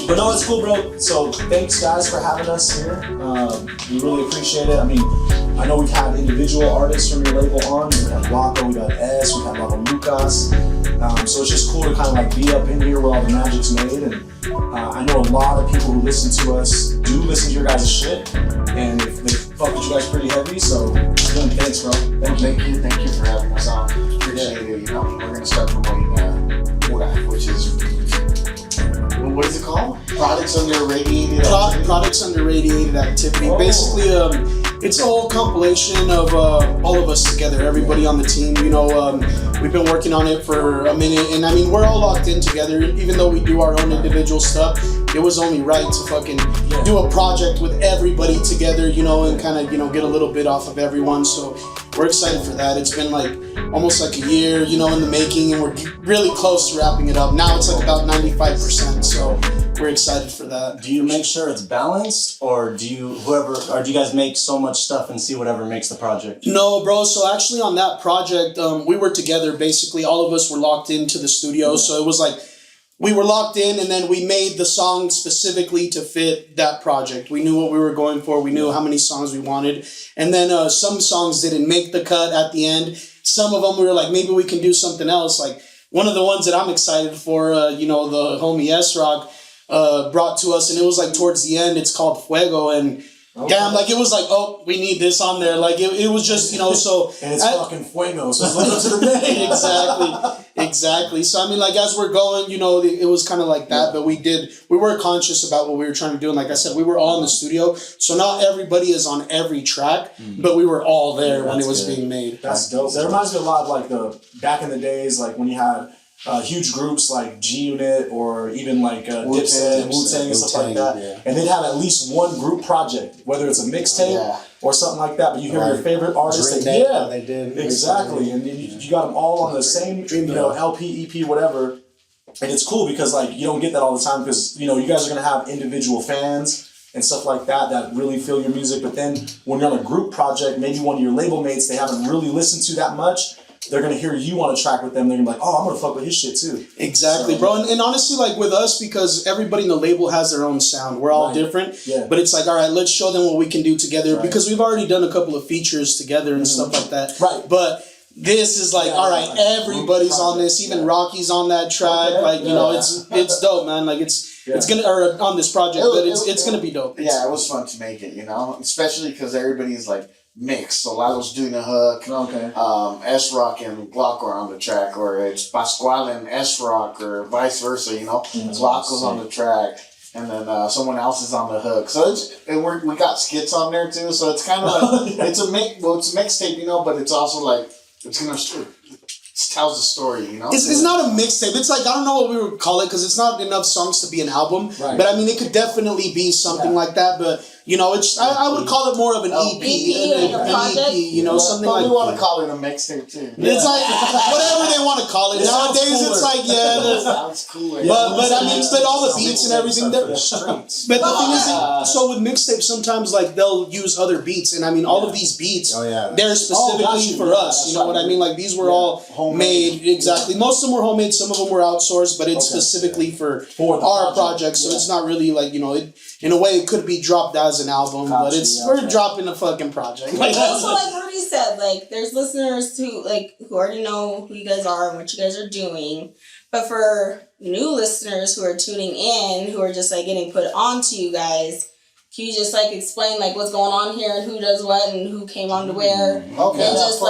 But no, it's cool, bro. So thanks, guys, for having us here. We really appreciate it. I mean, I know we've had individual artists from your label on. We've had Rocco, we've had S, we've had Rah Lucas. So it's just cool to kind of like be up in here where all the magic's made. And I know a lot of people who listen to us do listen to your guys' shit. And they fuck with you guys pretty heavy. So again, thanks, bro. Thank you for having us on. Appreciate it. You know, we're gonna start promoting Pura, which is, what is it called? Products Under Radiated Activity. Products Under Radiated Activity. Oh. Basically, it's a whole compilation of all of us together, everybody on the team. You know, we've been working on it for a minute, and I mean, we're all locked in together. Even though we do our own individual stuff, it was only right to fucking do a project with everybody together, you know, and kind of, you know, get a little bit off of everyone. So we're excited for that. It's been like almost like a year, you know, in the making, and we're really close to wrapping it up. Now it's like about 95%, so we're excited for that. Do you make sure it's balanced, or do you guys make so much stuff and see whatever makes the project? No, bro. So actually on that project, we were together. Basically, all of us were locked into the studio. So it was like we were locked in, and then we made the song specifically to fit that project. We knew what we were going for. We knew how many songs we wanted. And then some songs didn't make the cut at the end. Some of them we were like, maybe we can do something else. Like one of the ones that I'm excited for, you know, the homie S-Rock brought to us, and it was like towards the end. It's called Fuego, and damn, like it was like, oh, we need this on there. Like it was just, you know, so and it's fucking Fuego, so it's living up to the name. Exactly. So I mean, like as we're going, you know, it was kind of like that, but we were conscious about what we were trying to do, and like I said, we were all in the studio, so not everybody is on every track, but we were all there when it was being made. That's dope. That reminds me a lot of like the back in the days, like when you had huge groups like G Unit or even like Dipset and Wu-Tang and stuff like that. Yeah. And they'd have at least one group project, whether it's a mixtape or something like that. But you hear your favorite artist. They did. Exactly. And you got them all on the same, you know, LP, EP, whatever. And it's cool because like you don't get that all the time because, you know, you guys are going to have individual fans and stuff like that really feel your music. But then when you're on a group project, maybe one of your label mates they haven't really listened to that much, they're going to hear you on a track with them. They're going to be like, oh, I'm going to fuck with his shit too. Exactly, so, bro. And honestly, like with us, because everybody in the label has their own sound. We're all different. Yeah. But it's like, all right, let's show them what we can do together. Because we've already done a couple of features together and stuff like that. Right. But this is like, all right, everybody's on this. Even Rocky's on that track. Like, you know, it's dope, man. Like it's gonna, or on this project, but it's gonna be dope. Yeah, it was fun to make it, you know, especially because everybody's like mixed. So Lalo's doing a hook. Okay. S-Rock and Glock are on the track, or it's Pasquale and S-Rock, or vice versa. You know, Glocko's on the track, and then someone else is on the hook. So we got skits on there too. So it's kind of like it's a mixtape, you know, but it's also like it's gonna. Tells a story, you know? It's not a mixtape. It's like, I don't know what we would call it because it's not enough songs to be an album. Right. But I mean, it could definitely be something like that. But, you know, it's I would call it more of an EP. Like a project? EP, you know, something like that. We want to call it a mixtape too. It's like, whatever they want to call it. Nowadays, it's like, sounds cooler. But I mean, but all the beats and everything. But the thing is, so with mixtapes, sometimes like they'll use other beats. And I mean, all of these beats, they're specifically for us. You know what I mean? Like these were all homemade. Exactly. Most of them were homemade. Some of them were outsourced, but it's specifically for our project. So it's not really like, you know, in a way it could be dropped as an album, but we're dropping a fucking project. Like, also, like Rudy said, like there's listeners who already know who you guys are and what you guys are doing. But for new listeners who are tuning in, who are just like getting put onto you guys, can you just like explain like what's going on here and who does what and who came on to where? Okay, and just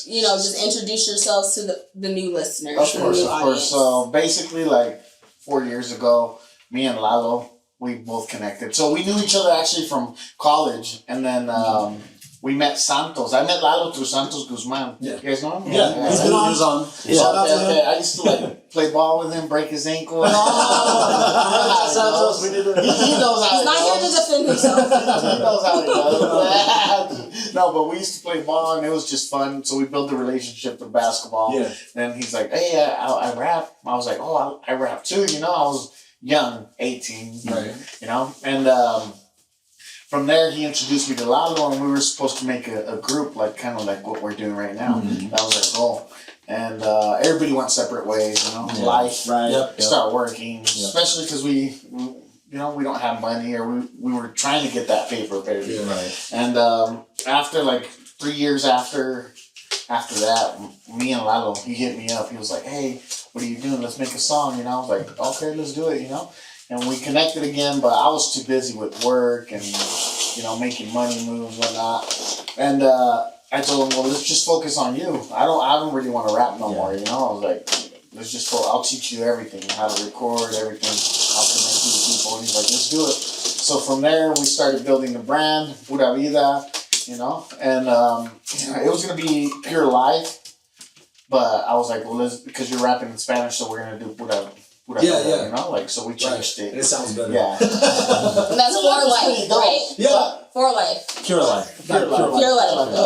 you know, just introduce yourselves to the new listeners. Of course. So basically, like 4 years ago, me and Lalo, we both connected. So we knew each other actually from college, and then we met Santos. I met Lalo through Santos Guzman. Yeah. You guys know him? Yeah. He's been on. Okay. I used to like play ball with him, break his ankle. Santos, he knows how. He's not here to defend himself. He knows how it does. No, but we used to play ball, and it was just fun. So we built a relationship with basketball. Yeah. Then he's like, "Hey, I rap." I was like, "Oh, I rap too." You know, I was young, 18. Right. You know, and from there, he introduced me to Lalo, and we were supposed to make a group, like kind of like what we're doing right now. Mm-hmm. That was our goal. And everybody went separate ways, you know. Life, start working, especially because we don't have money, or we were trying to get that paper, baby. Yeah, right. And after like 3 years after that, me and Lalo, he hit me up. He was like, "Hey, what are you doing? Let's make a song." I was like, "Okay, let's do it." And we connected again, but I was too busy with work and making money moves, whatnot. And I told him, "Well, let's just focus on you. I don't really want to rap no more." I was like, "Let's just go. I'll teach you everything, how to record everything. I'll connect you with people." And he's like, "Let's do it." So from there, we started building the brand, Pura Vida. And it was gonna be Pure Life, but I was like, well, because you're rapping in Spanish, so we're gonna do Pura Vida, so we changed it. It sounds better. Yeah. And that's For Life, right? Yeah. For Life. Pure life. Pure Life.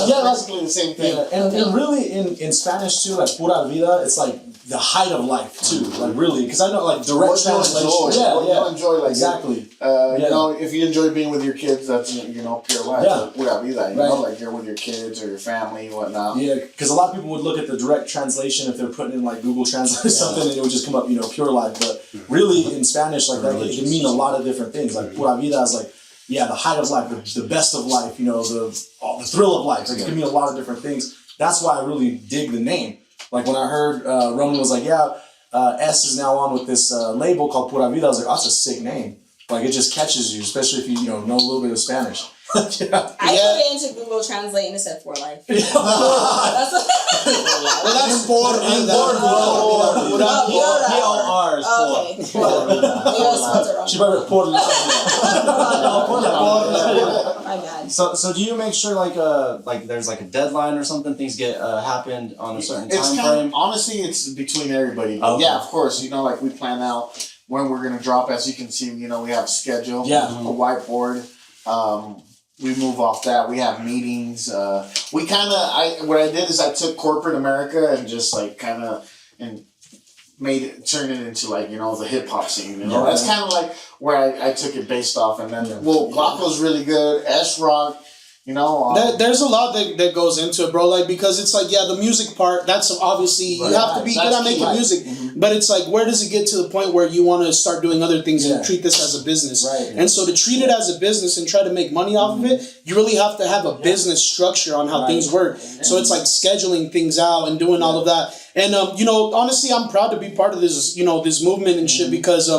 Yeah, basically the same thing. Yeah, and really in Spanish too, like Pura Vida, it's like the height of life too, like really, because I know like direct translation. You enjoy, like exactly. If you enjoy being with your kids, that's pure life. Yeah. Pura Vida, like you're with your kids or your family, whatnot. Yeah, because a lot of people would look at the direct translation if they're putting in like Google Translate or something, and it would just come up, pure life. But really in Spanish, like that, it can mean a lot of different things. Like Pura Vida is like, the height of life, the best of life, the thrill of life. Like it can mean a lot of different things. That's why I really dig the name. Like when I heard Roman was like, S is now on with this label called Pura Vida, I was like, oh, that's a sick name. Like it just catches you, especially if you know a little bit of Spanish. I put it into Google Translate and it said For Life. That's Por Vida. P-O-R is okay. She probably Por My bad. So do you make sure like there's like a deadline or something, things get happened on a certain time frame? Honestly, it's between everybody. Okay. Yeah, of course. Like we plan out when we're gonna drop. As you can see, we have a schedule. Yeah. A whiteboard. We move off that. We have meetings. What I did is I took corporate America and just turn it into the hip hop scene. That's kind of like where I took it based off. And then Glocko's really good. S-Rock. There's a lot that goes into it, bro. Like because it's like the music part. That's obviously you have to be good at making music, but it's like where does it get to the point where you want to start doing other things and treat this as a business? Right. And so to treat it as a business and try to make money off of it, you really have to have a business structure on how things work. So it's like scheduling things out and doing all of that. And honestly, I'm proud to be part of this this movement and shit because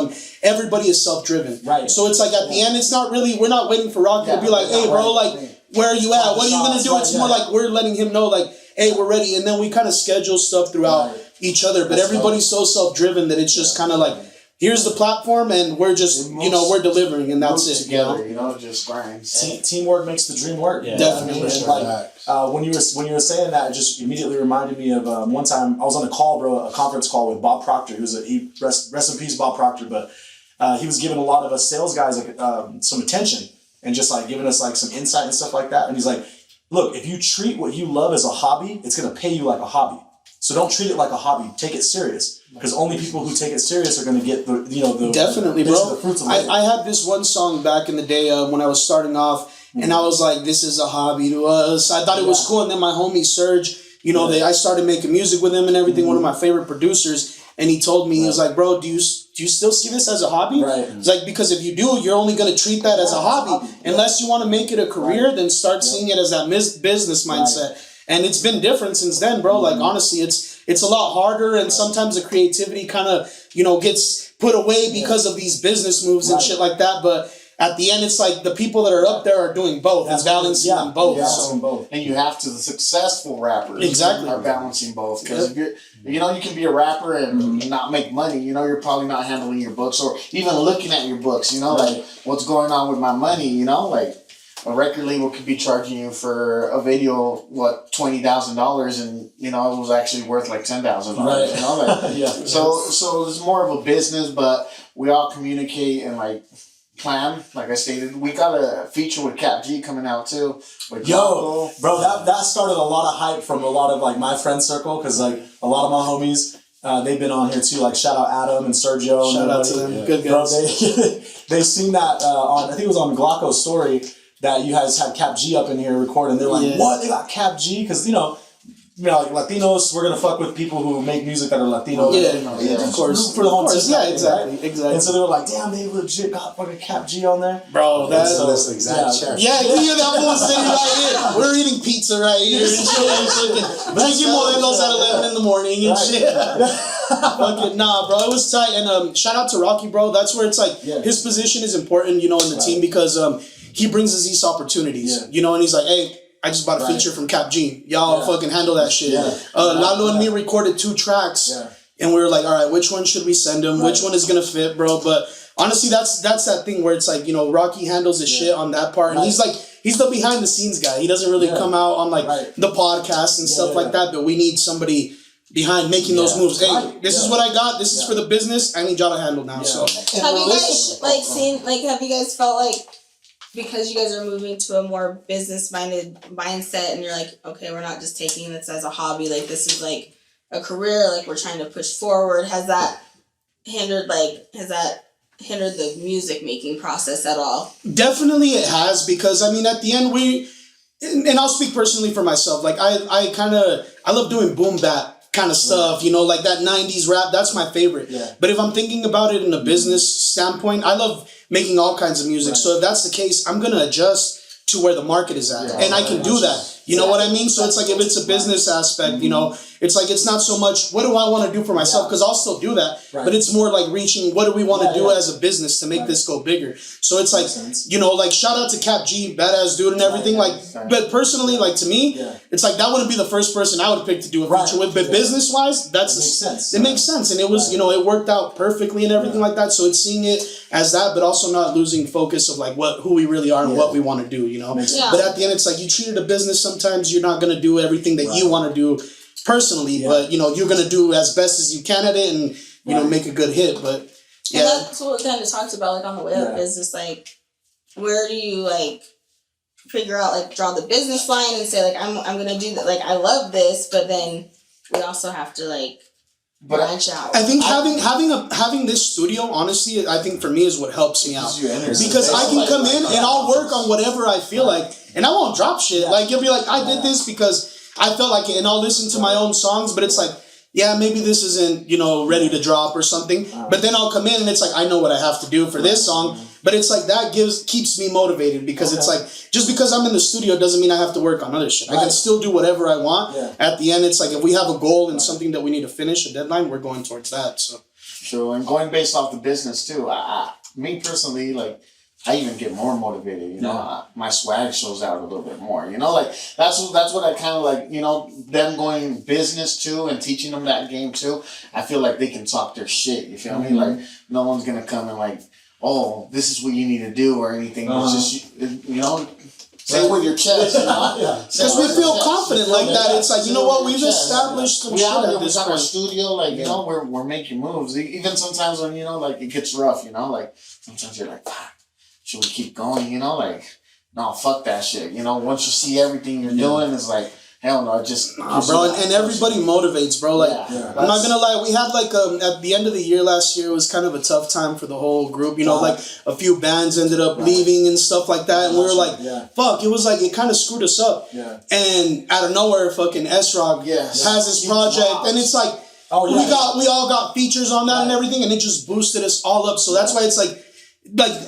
everybody is self-driven. Right. So it's like at the end, it's not really we're not waiting for Rocky to be like, hey, bro, where are you at? What are you going to do? It's more like we're letting him know, like, hey, we're ready. And then we kind of schedule stuff throughout each other. But everybody's so self-driven that it's just kind of like, here's the platform and we're just, we're delivering and that's it. Together, just grinds. Teamwork makes the dream work. Yeah. Definitely. And when you were saying that, it just immediately reminded me of one time I was on a call, bro, a conference call with Bob Proctor, rest in peace, Bob Proctor, but he was giving a lot of us sales guys some attention. And just giving us some insight and stuff like that. And he's like, look, if you treat what you love as a hobby, it's going to pay you like a hobby. So don't treat it like a hobby. Take it serious. Because only people who take it serious are going to get the Definitely, bro. The fruits of labor. I had this one song back in the day when I was starting off, and I was like, this is a hobby to us. I thought it was cool. And then my homie Serge, I started making music with him and everything, one of my favorite producers. And he told me, he was like, bro, do you still see this as a hobby? Right. It's like, because if you do, you're only going to treat that as a hobby. Unless you want to make it a career, then start seeing it as that business mindset. And it's been different since then, bro. Like, honestly, it's a lot harder. And sometimes the creativity kind of, gets put away because of these business moves and shit like that. But at the end, it's like the people that are up there are doing both and balancing them both. And you have to, the successful rappers are balancing both. Because if you're, you can be a rapper and not make money, you're probably not handling your books or even looking at your books, like what's going on with my money, like a record label could be charging you for a video, $20,000 and, it was actually worth $10,000, So it's more of a business, but we all communicate and plan, like I stated. We got a feature with Cap G coming out too. With bro, that started a lot of hype from a lot of my friend circle because a lot of my homies, they've been on here too. Shout out Adam and Sergio. Shout out to them. Yeah. Good guys. Bro, they seen that on, I think it was on Glocko's story that you guys had Cap G up in here recording. They're like, what? They got Cap G? Because like Latinos, we're gonna fuck with people who make music that are Latino. Of course. For the whole team. Yeah, exactly. And so they were like, damn, they legit got fucking Cap G on there. Bro, that's the exact chair. Yeah, you hear that fool sitting right here. We're eating pizza right here and shit. Drinking Modelos at 11 in the morning and shit. Fucking nah, bro, it was tight. And shout out to Rocky, bro. That's where it's like his position is important, in the team because he brings us these opportunities, and he's like, hey, I just bought a feature from Cap G. Y'all fucking handle that shit. Lalo and me recorded 2 tracks, and we were like, all right, which one should we send him? Which one is gonna fit, bro? But honestly, that's that thing where it's like, Rocky handles his shit on that part, and he's the behind the scenes guy. He doesn't really come out on the podcast and stuff like that, but we need somebody behind making those moves. Hey, this is what I got. This is for the business. I need y'all to handle now. So have you guys have you guys felt like, because you guys are moving to a more business-minded mindset and you're like, okay, we're not just taking this as a hobby, like this is like a career, like we're trying to push forward, has that hindered the music making process at all? Definitely it has, because I mean at the end and I'll speak personally for myself, like I love doing boom bap kind of stuff, like that 90s rap, that's my favorite. But if I'm thinking about it in a business standpoint, I love making all kinds of music. So if that's the case, I'm going to adjust to where the market is at. And I can do that. You know what I mean? So it's like, if it's a business aspect, it's like, it's not so much, what do I want to do for myself? Because I'll still do that. But it's more like reaching, what do we want to do as a business to make this go bigger? So it's like, like shout out to Cap G, badass dude and everything. But personally, to me, it's like, that wouldn't be the first person I would pick to do a feature with. But business wise, it makes sense. And it was, it worked out perfectly and everything like that. So it's seeing it as that, but also not losing focus of who we really are and what we want to do, But at the end, it's like, you treat it a business. Sometimes you're not going to do everything that you want to do personally, but you're going to do as best as you can at it and make a good hit. But and that's what we kind of talked about on the way up, is just where do you figure out draw the business line and say I'm going to do that, I love this, but then we also have to branch out. I think having this studio, honestly, I think for me is what helps me out, because I can come in and I'll work on whatever I feel like, and I won't drop shit. You'll be like, I did this because I felt like it, and I'll listen to my own songs, but it's like, yeah, maybe this isn't, ready to drop or something. But then I'll come in and it's like, I know what I have to do for this song. But it's like, that keeps me motivated, because it's like, just because I'm in the studio doesn't mean I have to work on other shit. I can still do whatever I want. At the end, it's like, if we have a goal and something that we need to finish, a deadline, we're going towards that. So sure, and going based off the business too. Me personally, I even get more motivated, my swag shows out a little bit more, that's what I kind of them going business too and teaching them that game too. I feel like they can talk their shit, you feel me? No one's going to come and oh, this is what you need to do or anything. It's just, say it with your chest, Because we feel confident like that. It's like, what, we've established some shit at this point. Our studio, we're making moves. Even sometimes when, it gets rough, sometimes you're like, fuck. Should we keep going? No, fuck that shit. Once you see everything you're doing, it's like, hell no, just bro. And everybody motivates, bro. I'm not gonna lie. We had at the end of the year last year, it was kind of a tough time for the whole group. A few bands ended up leaving and stuff like that, and we were like, fuck. It was it kind of screwed us up. And out of nowhere, fucking S-Rock has this project, and it's like, we all got features on that and everything, and it just boosted us all up. So that's why it's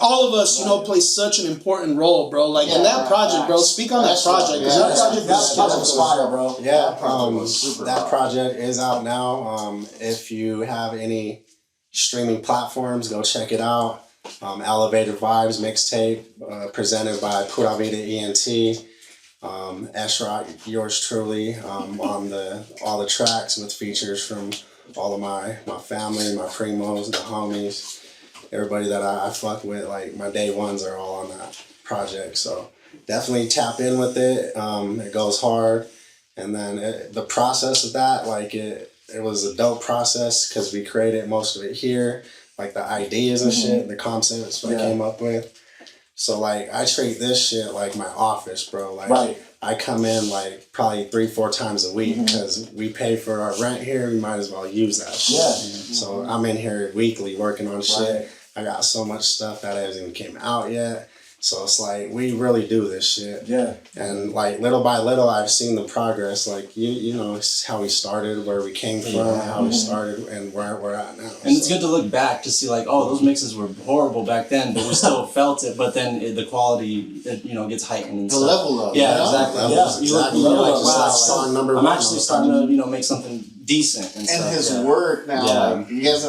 all of us, play such an important role, bro. In that project, bro. Speak on that project. That project was fire, bro. Yeah, that project is out now. If you have any streaming platforms, go check it out. Elevated Vibes Mixtape, presented by Pura Vida ENT. S-Rock, yours truly, on all the tracks with features from all of my family, my primos, the homies. Everybody that I fuck with, my day ones are all on that project. So definitely tap in with it. It goes hard. And then the process of that, it was a dope process because we created most of it here. The ideas and shit, the concepts I came up with. So I treat this shit like my office, bro. I come in probably 3-4 times a week because we pay for our rent here. We might as well use that shit. So I'm in here weekly working on shit. I got so much stuff that hasn't even came out yet. So it's like we really do this shit. Yeah. And like little by little, I've seen the progress. Like you know, it's how we started, where we came from, how we started, and where we're at now. And it's good to look back to see like, oh, those mixes were horrible back then, but we still felt it. But then the quality, gets heightened and The stuff. level of Yeah, exactly. Levels, You look, exactly. you're like, Levels, wow, like song number I'm one actually on the starting project. to, make something decent and stuff. And his yeah. work now, Yeah. like you guys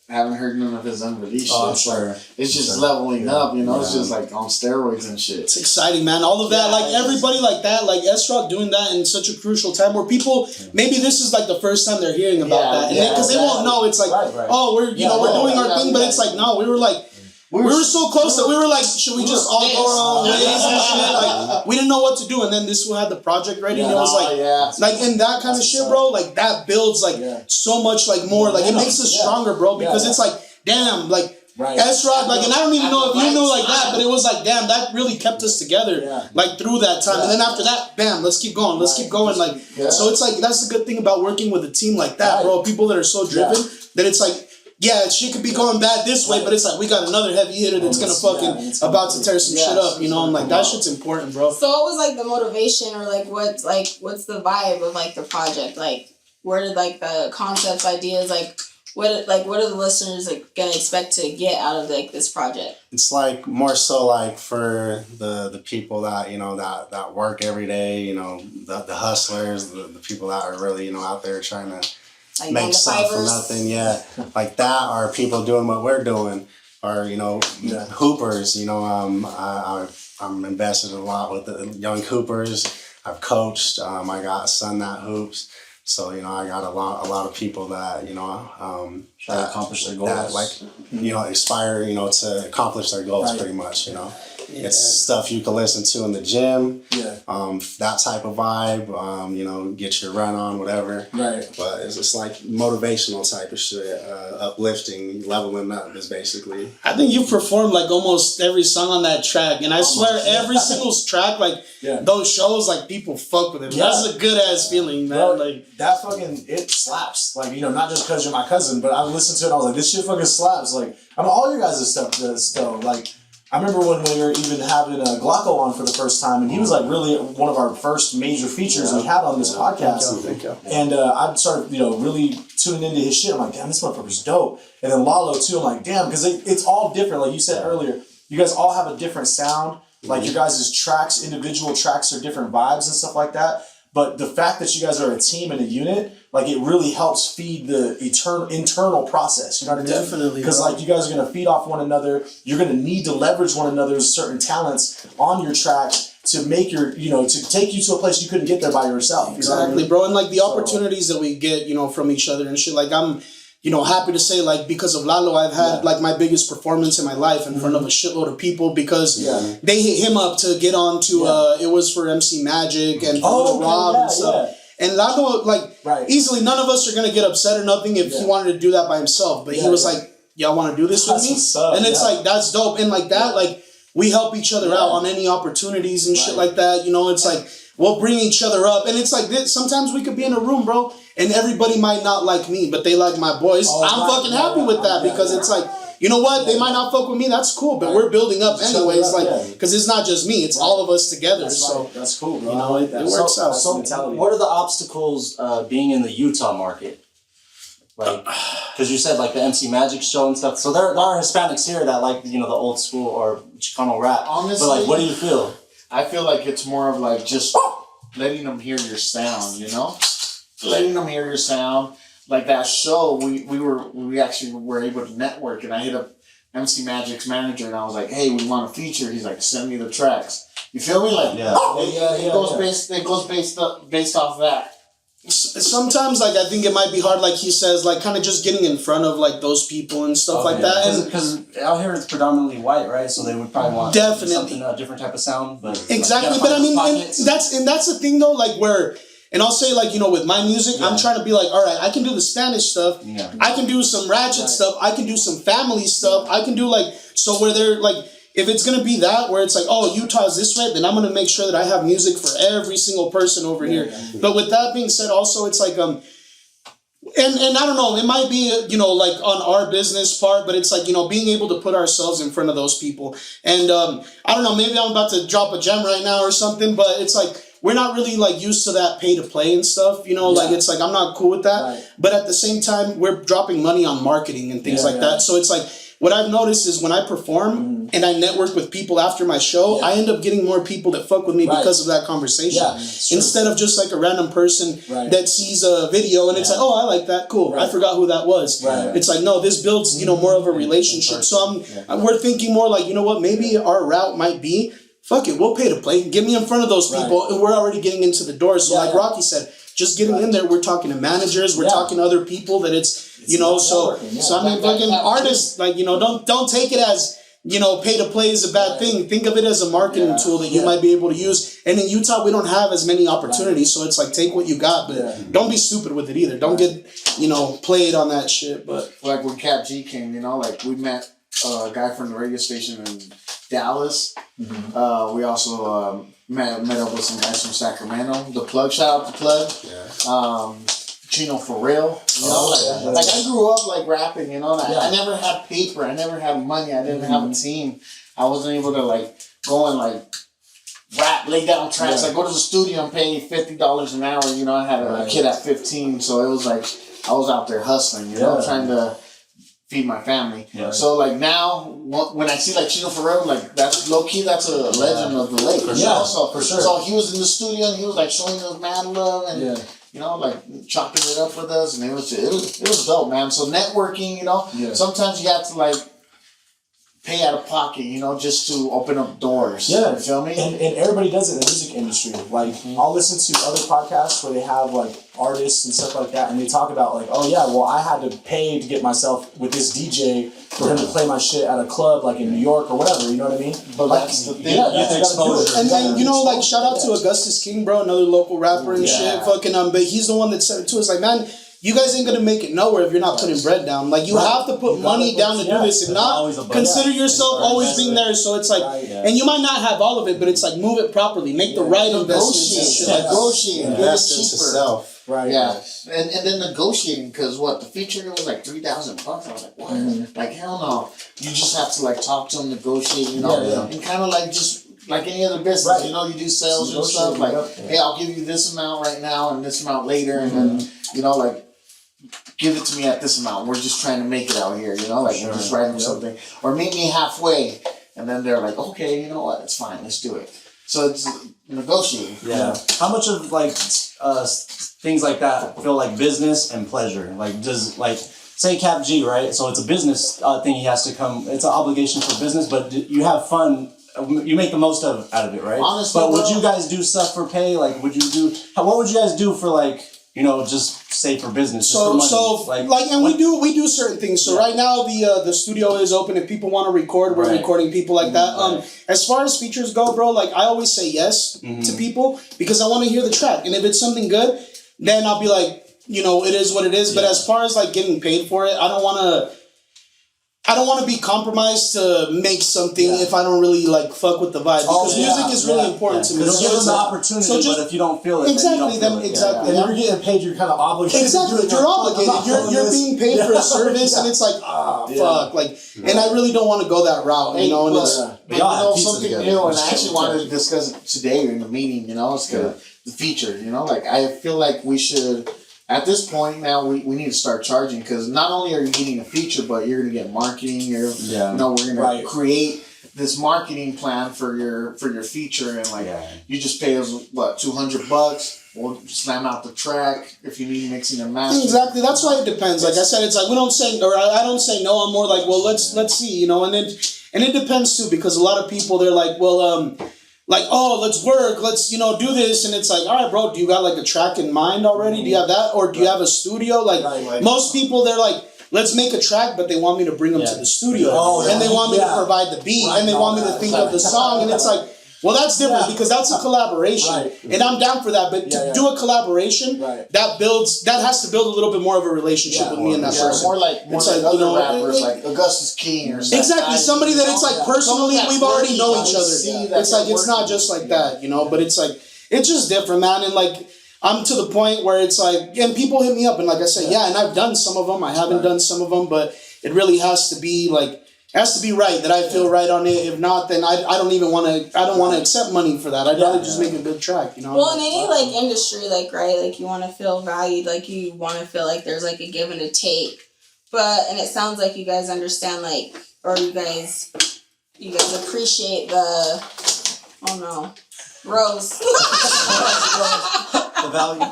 haven't heard none of his unreleased Oh, I'm shit. sure. Like, it's just leveling up, It's just like on steroids and shit. It's exciting, man. All of that, like everybody like that, like S-Rock doing that in such a crucial time where people, maybe this is like the first time they're hearing about that. And because they won't know, it's like, Right. oh, we're doing our thing, but it's like, no, we were like, we were so close that we were like, should we just all go our own ways and shit? Like, we didn't know what to do. And then this one had the project ready, and it was like, in that kind of shit, bro, like that builds like so much like more, like it makes us stronger, bro, because it's like, damn, like, S-Rock, like, and I don't even know if you knew like that, but it was like, damn, that really kept us together, like, through that time. And then after that, bam, let's keep going, like, so it's like, that's the good thing about working with a team like that, bro, people that are so driven, that it's like, yeah, shit could be going bad this way, but it's like, we got another heavy hitter that's gonna fucking about to tear some shit up, and like, that shit's important, bro. So what was like the motivation, or like what's the vibe of like the project? Like, where did like the concepts, ideas, like what are the listeners like gonna expect to get out of like this project? It's like more so like for the people that that work every day, the hustlers, the people that are really out there trying to Like make something from nothing. Yeah, like that, are people doing what we're doing, or hoopers. I'm invested a lot with the young hoopers. I've coached. I got a son that hoops. So I got a lot of people that try to accomplish their goals. That aspire to accomplish their goals pretty much. It's stuff you can listen to in the gym. Yeah. That type of vibe. Get your run on, whatever. Right. But it's like motivational type of shit. Uplifting, leveling up is basically. I think you've performed like almost every song on that track, and I swear every single track, like those shows, like people fuck with it. Yeah. That's a good ass feeling, man. Bro, like that fucking it slaps. Like not just because you're my cousin, but I listened to it and I was like, this shit fucking slaps. Like all your guys' stuff does though. Like I remember when we were even having Glocko on for the first time, and he was like really one of our first major features we had on this podcast. Thank you. And I started really tuning into his shit. I'm like, damn, this motherfucker's dope. And then Lalo too. I'm like, damn, because it's all different. Like you said earlier, you guys all have a different sound. Like your guys' tracks, individual tracks are different vibes and stuff like that. But the fact that you guys are a team and a unit, like it really helps feed the internal process. You know what I mean? Definitely. Because like you guys are gonna feed off one another. You're gonna need to leverage one another's certain talents on your track to make your, to take you to a place you couldn't get there by yourself. Exactly, bro. And like the opportunities that we get, from each other and shit. Like I'm, happy to say, like, because of Lalo, I've had like my biggest performance in my life in front of a shitload of people, because they hit him up to get on to it was for MC Magic and for Rob and stuff. And Lalo, like, easily none of us are gonna get upset or nothing if he wanted to do that by himself. But he was like, y'all want to do this with me? And it's like, that's dope. And like that, like, we help each other out on any opportunities and shit like that. It's like, we'll bring each other up. And it's like this. Sometimes we could be in a room, bro, and everybody might not like me, but they like my boys. I'm fucking happy with that, because it's like, you know what? They might not fuck with me. That's cool, but we're building up anyways. Like, because it's not just me; it's all of us together. That's cool, bro. It works out. So what are the obstacles being in the Utah market? Like, because you said like the MC Magic show and stuff. So there are Hispanics here that like the old school or Chicano rap. Honestly, but like, what do you feel? I feel like it's more of like just letting them hear your sound, letting them hear your sound. Like that show, we actually were able to network, and I hit up MC Magic's manager and I was like, hey, we want a feature. He's like, send me the tracks. You feel me? Like, it goes based off that. Sometimes, like, I think it might be hard, like he says, like, kind of just getting in front of, like, those people and stuff like that. Because out here it's predominantly white, right? So they would probably want something, a different type of sound. But exactly, but I mean, and that's the thing, though, like, where... And I'll say, like, with my music, I'm trying to be like, all right, I can do the Spanish stuff. Yeah. I can do some ratchet stuff. I can do some family stuff. I can do, like, so where they're, like, if it's going to be that, where it's like, oh, Utah's this way, then I'm going to make sure that I have music for every single person over here. Yeah. But with that being said, also, it's like, And I don't know, it might be, like on our business part, but it's like, being able to put ourselves in front of those people. And I don't know, maybe I'm about to drop a gem right now or something, but it's like, we're not really like used to that pay to play and stuff, like it's like, I'm not cool with that. Right. But at the same time, we're dropping money on marketing and things like that. So it's like, what I've noticed is when I perform and I network with people after my show, I end up getting more people that fuck with me because of that conversation. Yeah, instead of just like a random person that sees a video and it's like, oh, I like that. Cool. I forgot who that was. Right. It's like, no, this builds, more of a relationship. So we're thinking more like, you know what, maybe our route might be, fuck it, we'll pay to play. Get me in front of those people and we're already getting into the door. So like Rocky said, just getting in there, we're talking to managers, we're talking to other people that it's so I mean, fucking artists, like, don't take it as, pay to play is a bad thing. Think of it as a marketing tool that you might be able to use. And in Utah, we don't have as many opportunities, so it's like, take what you got, but don't be stupid with it either. Don't get, played on that shit. But like when Cap G came, like we met a guy from the radio station in Dallas. We also met up with some guys from Sacramento. The Plug, shout out to Plug. Chino for real, like I grew up like rapping, I never had paper, I never had money, I didn't have a team, I wasn't able to like go and like rap, lay down tracks, like go to the studio and pay $50 an hour, I had a kid at 15, so it was like I was out there hustling, trying to feed my family. So like now when I see like Chino for real, like that's low key, that's a legend of the lake. So for sure. So he was in the studio and he was like showing us mad love and like chopping it up with us, and it was dope, man. So networking, sometimes you have to like pay out of pocket, just to open up doors. Yeah, you feel me? And everybody does it in the music industry. Like I'll listen to other podcasts where they have like artists and stuff like that, and they talk about like, oh yeah, well I had to pay to get myself with this DJ for him to play my shit at a club like in New York or whatever. You know what I mean? But like, that's the thing. And then like shout out to Augustus King, bro, another local rapper and shit. Fucking but he's the one that said it to us like, man, you guys ain't gonna make it nowhere if you're not putting bread down. Like you have to put money down to do this. If not, consider yourself always being there. So it's like, and you might not have all of it, but it's like move it properly, make the right investments and shit. Negotiate, invest into self. Right. Yeah. And then negotiating, because the feature was like $3,000. I was like, what? Like hell no. You just have to like talk to them, negotiate, and kind of like just like any other business, you do sales and stuff. Like, hey, I'll give you this amount right now and this amount later, and then like give it to me at this amount. We're just trying to make it out here, like just write them something, or meet me halfway, and then they're like, okay, you know what? It's fine. Let's do it. So it's negotiating. Yeah. How much of like things like that feel like business and pleasure? Like does like say Cap G, right? So it's a business thing. He has to come. It's an obligation for business, but you have fun. You make the most out of it, right? Honestly, but would you guys do stuff for pay? Like, what would you guys do for like, just say for business? And we do certain things. So right now the studio is open. If people want to record, we're recording people like that. As far as features go, bro, like I always say yes to people because I want to hear the track. And if it's something good, then I'll be like, it is what it is. But as far as like getting paid for it, I don't want to be compromised to make something if I don't really like fuck with the vibe, because music is really important to me. It'll give them the opportunity, but if you don't feel it, exactly, then exactly. And you're getting paid, you're kind of obligated. Exactly, you're obligated. You're being paid for a service, and it's like fuck, like, and I really don't want to go that route, And it's something new, and I actually wanted to discuss it today in the meeting. It's the feature. Like I feel like we should. At this point now, we need to start charging, because not only are you getting a feature, but you're going to get marketing. We're going to create this marketing plan for your feature, and you just pay us $200. We'll slam out the track if you need mixing and mastering. Exactly, that's why it depends. Like I said, it's like we don't say, or I don't say no. I'm more like, well, let's see, and it depends too, because a lot of people, they're like, well, like, oh, let's work, let's, do this. And it's like, all right, bro, do you got like a track in mind already? Do you have that? Or do you have a studio? Like, most people, they're like, let's make a track, but they want me to bring them to the studio. And they want me to provide the beat, and they want me to think of the song. And it's like, well, that's different because that's a collaboration. And I'm down for that. But to do a collaboration, that has to build a little bit more of a relationship with me and that person. More like other rappers, like Augustus King or something. Exactly, somebody that it's like personally, we've already know each other. It's like, it's not just like that, but it's like, it's just different, man. And like, I'm to the point where it's like, and people hit me up, and like I said, and I've done some of them. I haven't done some of them, but it really has to be like, right, that I feel right on it. If not, then I don't even want to. I don't want to accept money for that. I'd rather just make a good track, you know. Well, in any like industry, like right, like you want to feel valued, like you want to feel like there's like a give and a take. But and it sounds like you guys understand, like, or you guys appreciate the, oh no, Rose. The value.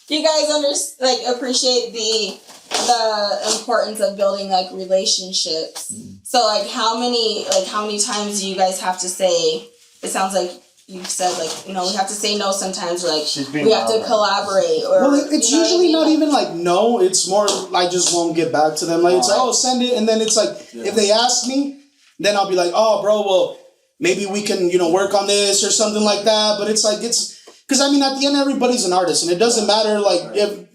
You guys appreciate the importance of building like relationships. So like how many times do you guys have to say, it sounds like you've said like, you know, we have to say no sometimes, or like we have to collaborate, or well, it's usually not even like no, it's more I just won't get back to them. Like it's like, oh, send it, and then it's like if they ask me, then I'll be like, oh bro, well maybe we can, you know, work on this or something like that. But it's like because I mean at the end everybody's an artist, and it doesn't matter like if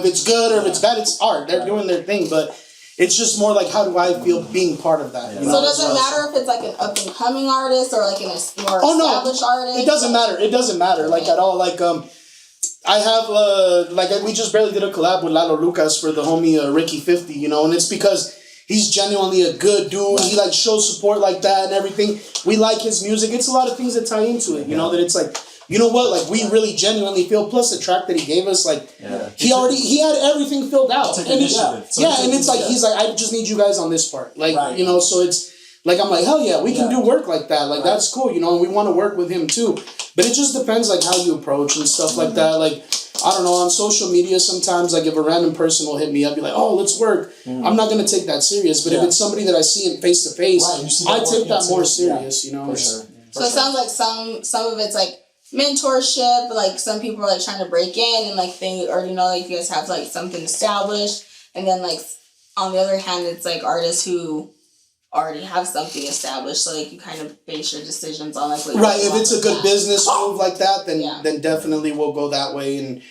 it's good or if it's bad, it's art. They're doing their thing, but it's just more like how do I feel being part of that. You know? So does it matter if it's like an up and coming artist or like an more established artist? It doesn't matter. It doesn't matter like at all. Like I have we just barely did a collab with Lalo Lucas for the homie Ricky 50, you know, and it's because he's genuinely a good dude. He like shows support like that and everything. We like his music. It's a lot of things that tie into it, you know, that it's like, you know what, like we really genuinely feel, plus the track that he gave us, like he had everything filled out. And it's like he's like, I just need you guys on this part. Like, you know, so it's like I'm like, hell yeah, we can do work like that. Like that's cool, you know, and we want to work with him too. But it just depends like how you approach and stuff like that. Like I don't know, on social media sometimes, like if a random person will hit me up, be like, oh, let's work. I'm not gonna take that serious. But if it's somebody that I see in face to face, I take that more serious, you know. For sure. So it sounds like some of it's like mentorship, like some people are like trying to break in and like they already know like you guys have like something established, and then like on the other hand it's like artists who already have something established, so like you kind of base your decisions on like what if it's a good business move like that, then definitely we'll go that way. And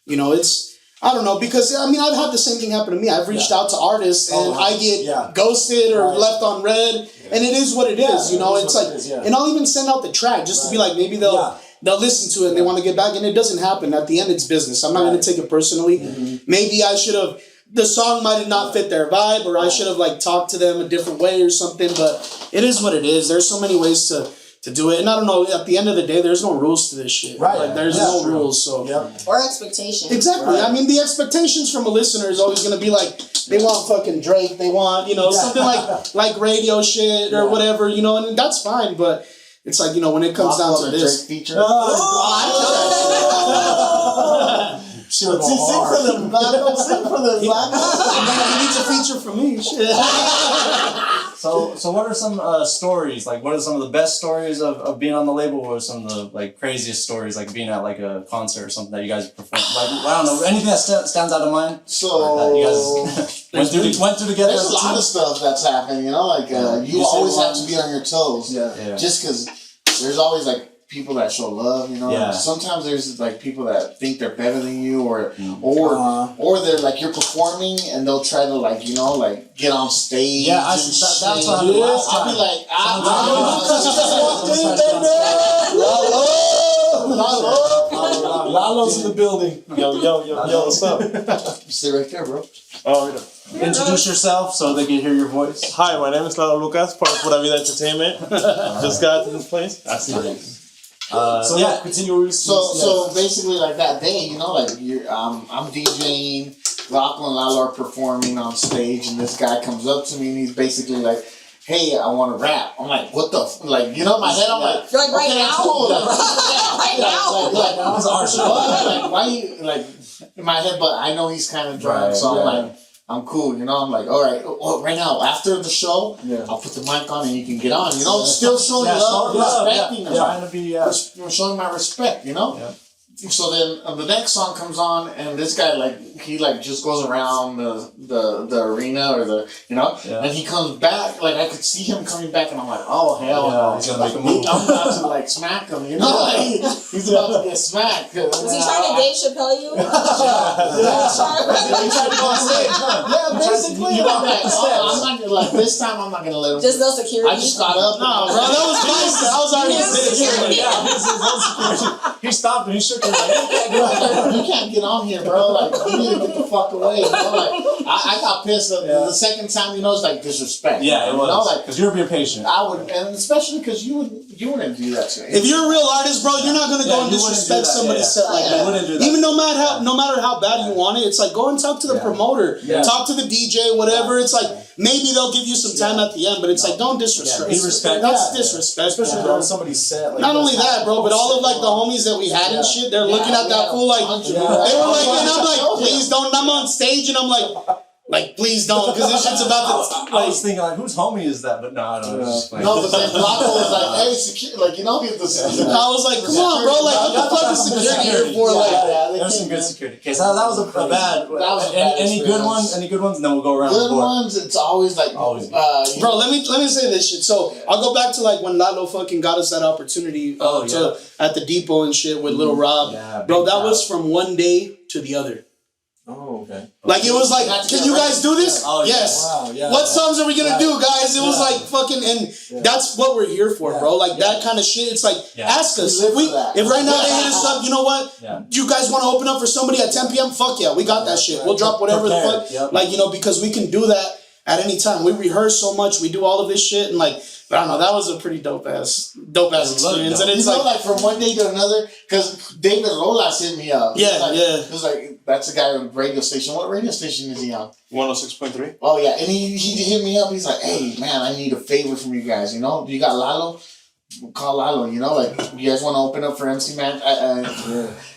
you know, it's I don't know, because I mean I've had the same thing happen to me. I've reached out to artists and I get ghosted or left on red, and it is what it is, you know. It's like and I'll even send out the track just to be like, maybe they'll listen to it and they want to get back, and it doesn't happen. At the end, it's business. I'm not going to take it personally. Maybe I should have, the song might have not fit their vibe, or I should have like talked to them a different way or something, but it is what it is. There's so many ways to do it. And I don't know, at the end of the day, there's no rules to this shit. Like there's no rules. So or expectations. Exactly. I mean, the expectations from a listener is always going to be like, they want fucking Drake, they want, you know, something like radio shit or whatever, you know, and that's fine, but it's like, you know, when it comes down to this. Drake feature. Sing for them. Sing for them. He needs a feature for me. Shit. So what are some stories? Like, what are some of the best stories of being on the label? What are some of the like craziest stories, like being at like a concert or something that you guys perform? Like, I don't know, anything that stands out of mind. So that you guys went through together. There's a lot of stuff that's happened. You know, like you always have to be on your toes. Just because there's always like people that show love, you know. Sometimes there's like people that think they're better than you, or they're like you're performing and they'll try to like, you know, like get on stage. Yeah, that's what happened last time. I'll be like, Lalo's in the building. Yo, what's up? You sit right there, bro. Oh, introduce yourself so they can hear your voice. Hi, my name is Rah Lucas, part of Pura Vida Entertainment. Just got to this place. I see. Continue. So basically, like that day, you know, like I'm DJing, Rocco and Lalo are performing on stage, and this guy comes up to me and he's basically like, "Hey, I want to rap." I'm like, "What the like?" You know, in my head, I'm like, "You're like right now." Cool. Right now. Like, it's our show. Like, why you like in my head? But I know he's kind of drunk, so I'm like, I'm cool, you know. I'm like, all right, right now after the show, I'll put the mic on and you can get on, you know. Still showing love, respecting them. Trying to be showing my respect, you know. So then the next song comes on and this guy like he like just goes around the arena or and he comes back. Like I could see him coming back, and I'm like, oh hell no! He's gonna make a move. I'm about to like smack him. You know, like, he's about to get smacked. Was he trying to Dave Chappelle you? Yeah, basically. I'm like, I'm not gonna like this time. I'm not gonna let him. Just no security. I just got up. No, bro, that was nice. I was already security. He stopped and he shook his You can't get on here, bro. Like, you need to get the fuck away. You know, like, I got pissed the second time. You know, it's like disrespect. Yeah, it was. You know, like, because you were being patient. I would, and especially because you wouldn't do that to me. If you're a real artist, bro, you're not gonna go and disrespect somebody's set like that. Even no matter how bad you want it, it's like go and talk to the promoter, talk to the DJ, whatever. It's like maybe they'll give you some time at the end, but it's like don't disrespect. Be respectful. That's disrespect, especially on somebody's set. Like, not only that, bro, but all of like the homies that we had and shit, they're looking at that fool like they were like, and I'm like, please don't. I'm on stage and I'm like, please don't, because this shit's about to. I was thinking like, whose homie is that? But no, I don't know. No, but then Blanco was like, hey, like you know, I was like, come on, bro, like what the fuck is security here for? Like, there's some good security. Okay, so that was a bad. Any good ones? Any good ones? And then we'll go around. Good ones. It's always like bro, let me say this shit. So I'll go back to like when Lalo fucking got us that opportunity at the depot and shit with Little Rob. Yeah, bro, that was from one day to the other. Oh, okay. Like it was like, can you guys do this? Oh, yes. Wow, yeah. What songs are we gonna do, guys? It was like fucking, and that's what we're here for, bro. Like that kind of shit. It's like, ask us if right now they hit us up. You know what? You guys want to open up for somebody at 10 p.m.? Fuck yeah, we got that shit. We'll drop whatever the fuck. Like, you know, because we can do that at any time. We rehearse so much. We do all of this shit, and like, I don't know. That was a pretty dope ass experience. And it's like from one day to another, because David Rolas hit me up. It was like, that's the guy on radio station. What radio station is he on? 106.3. Oh yeah, and he hit me up. He's like, hey man, I need a favor from you guys. You know, you got Lalo? Call Lalo. You know, like you guys want to open up for MC Magic?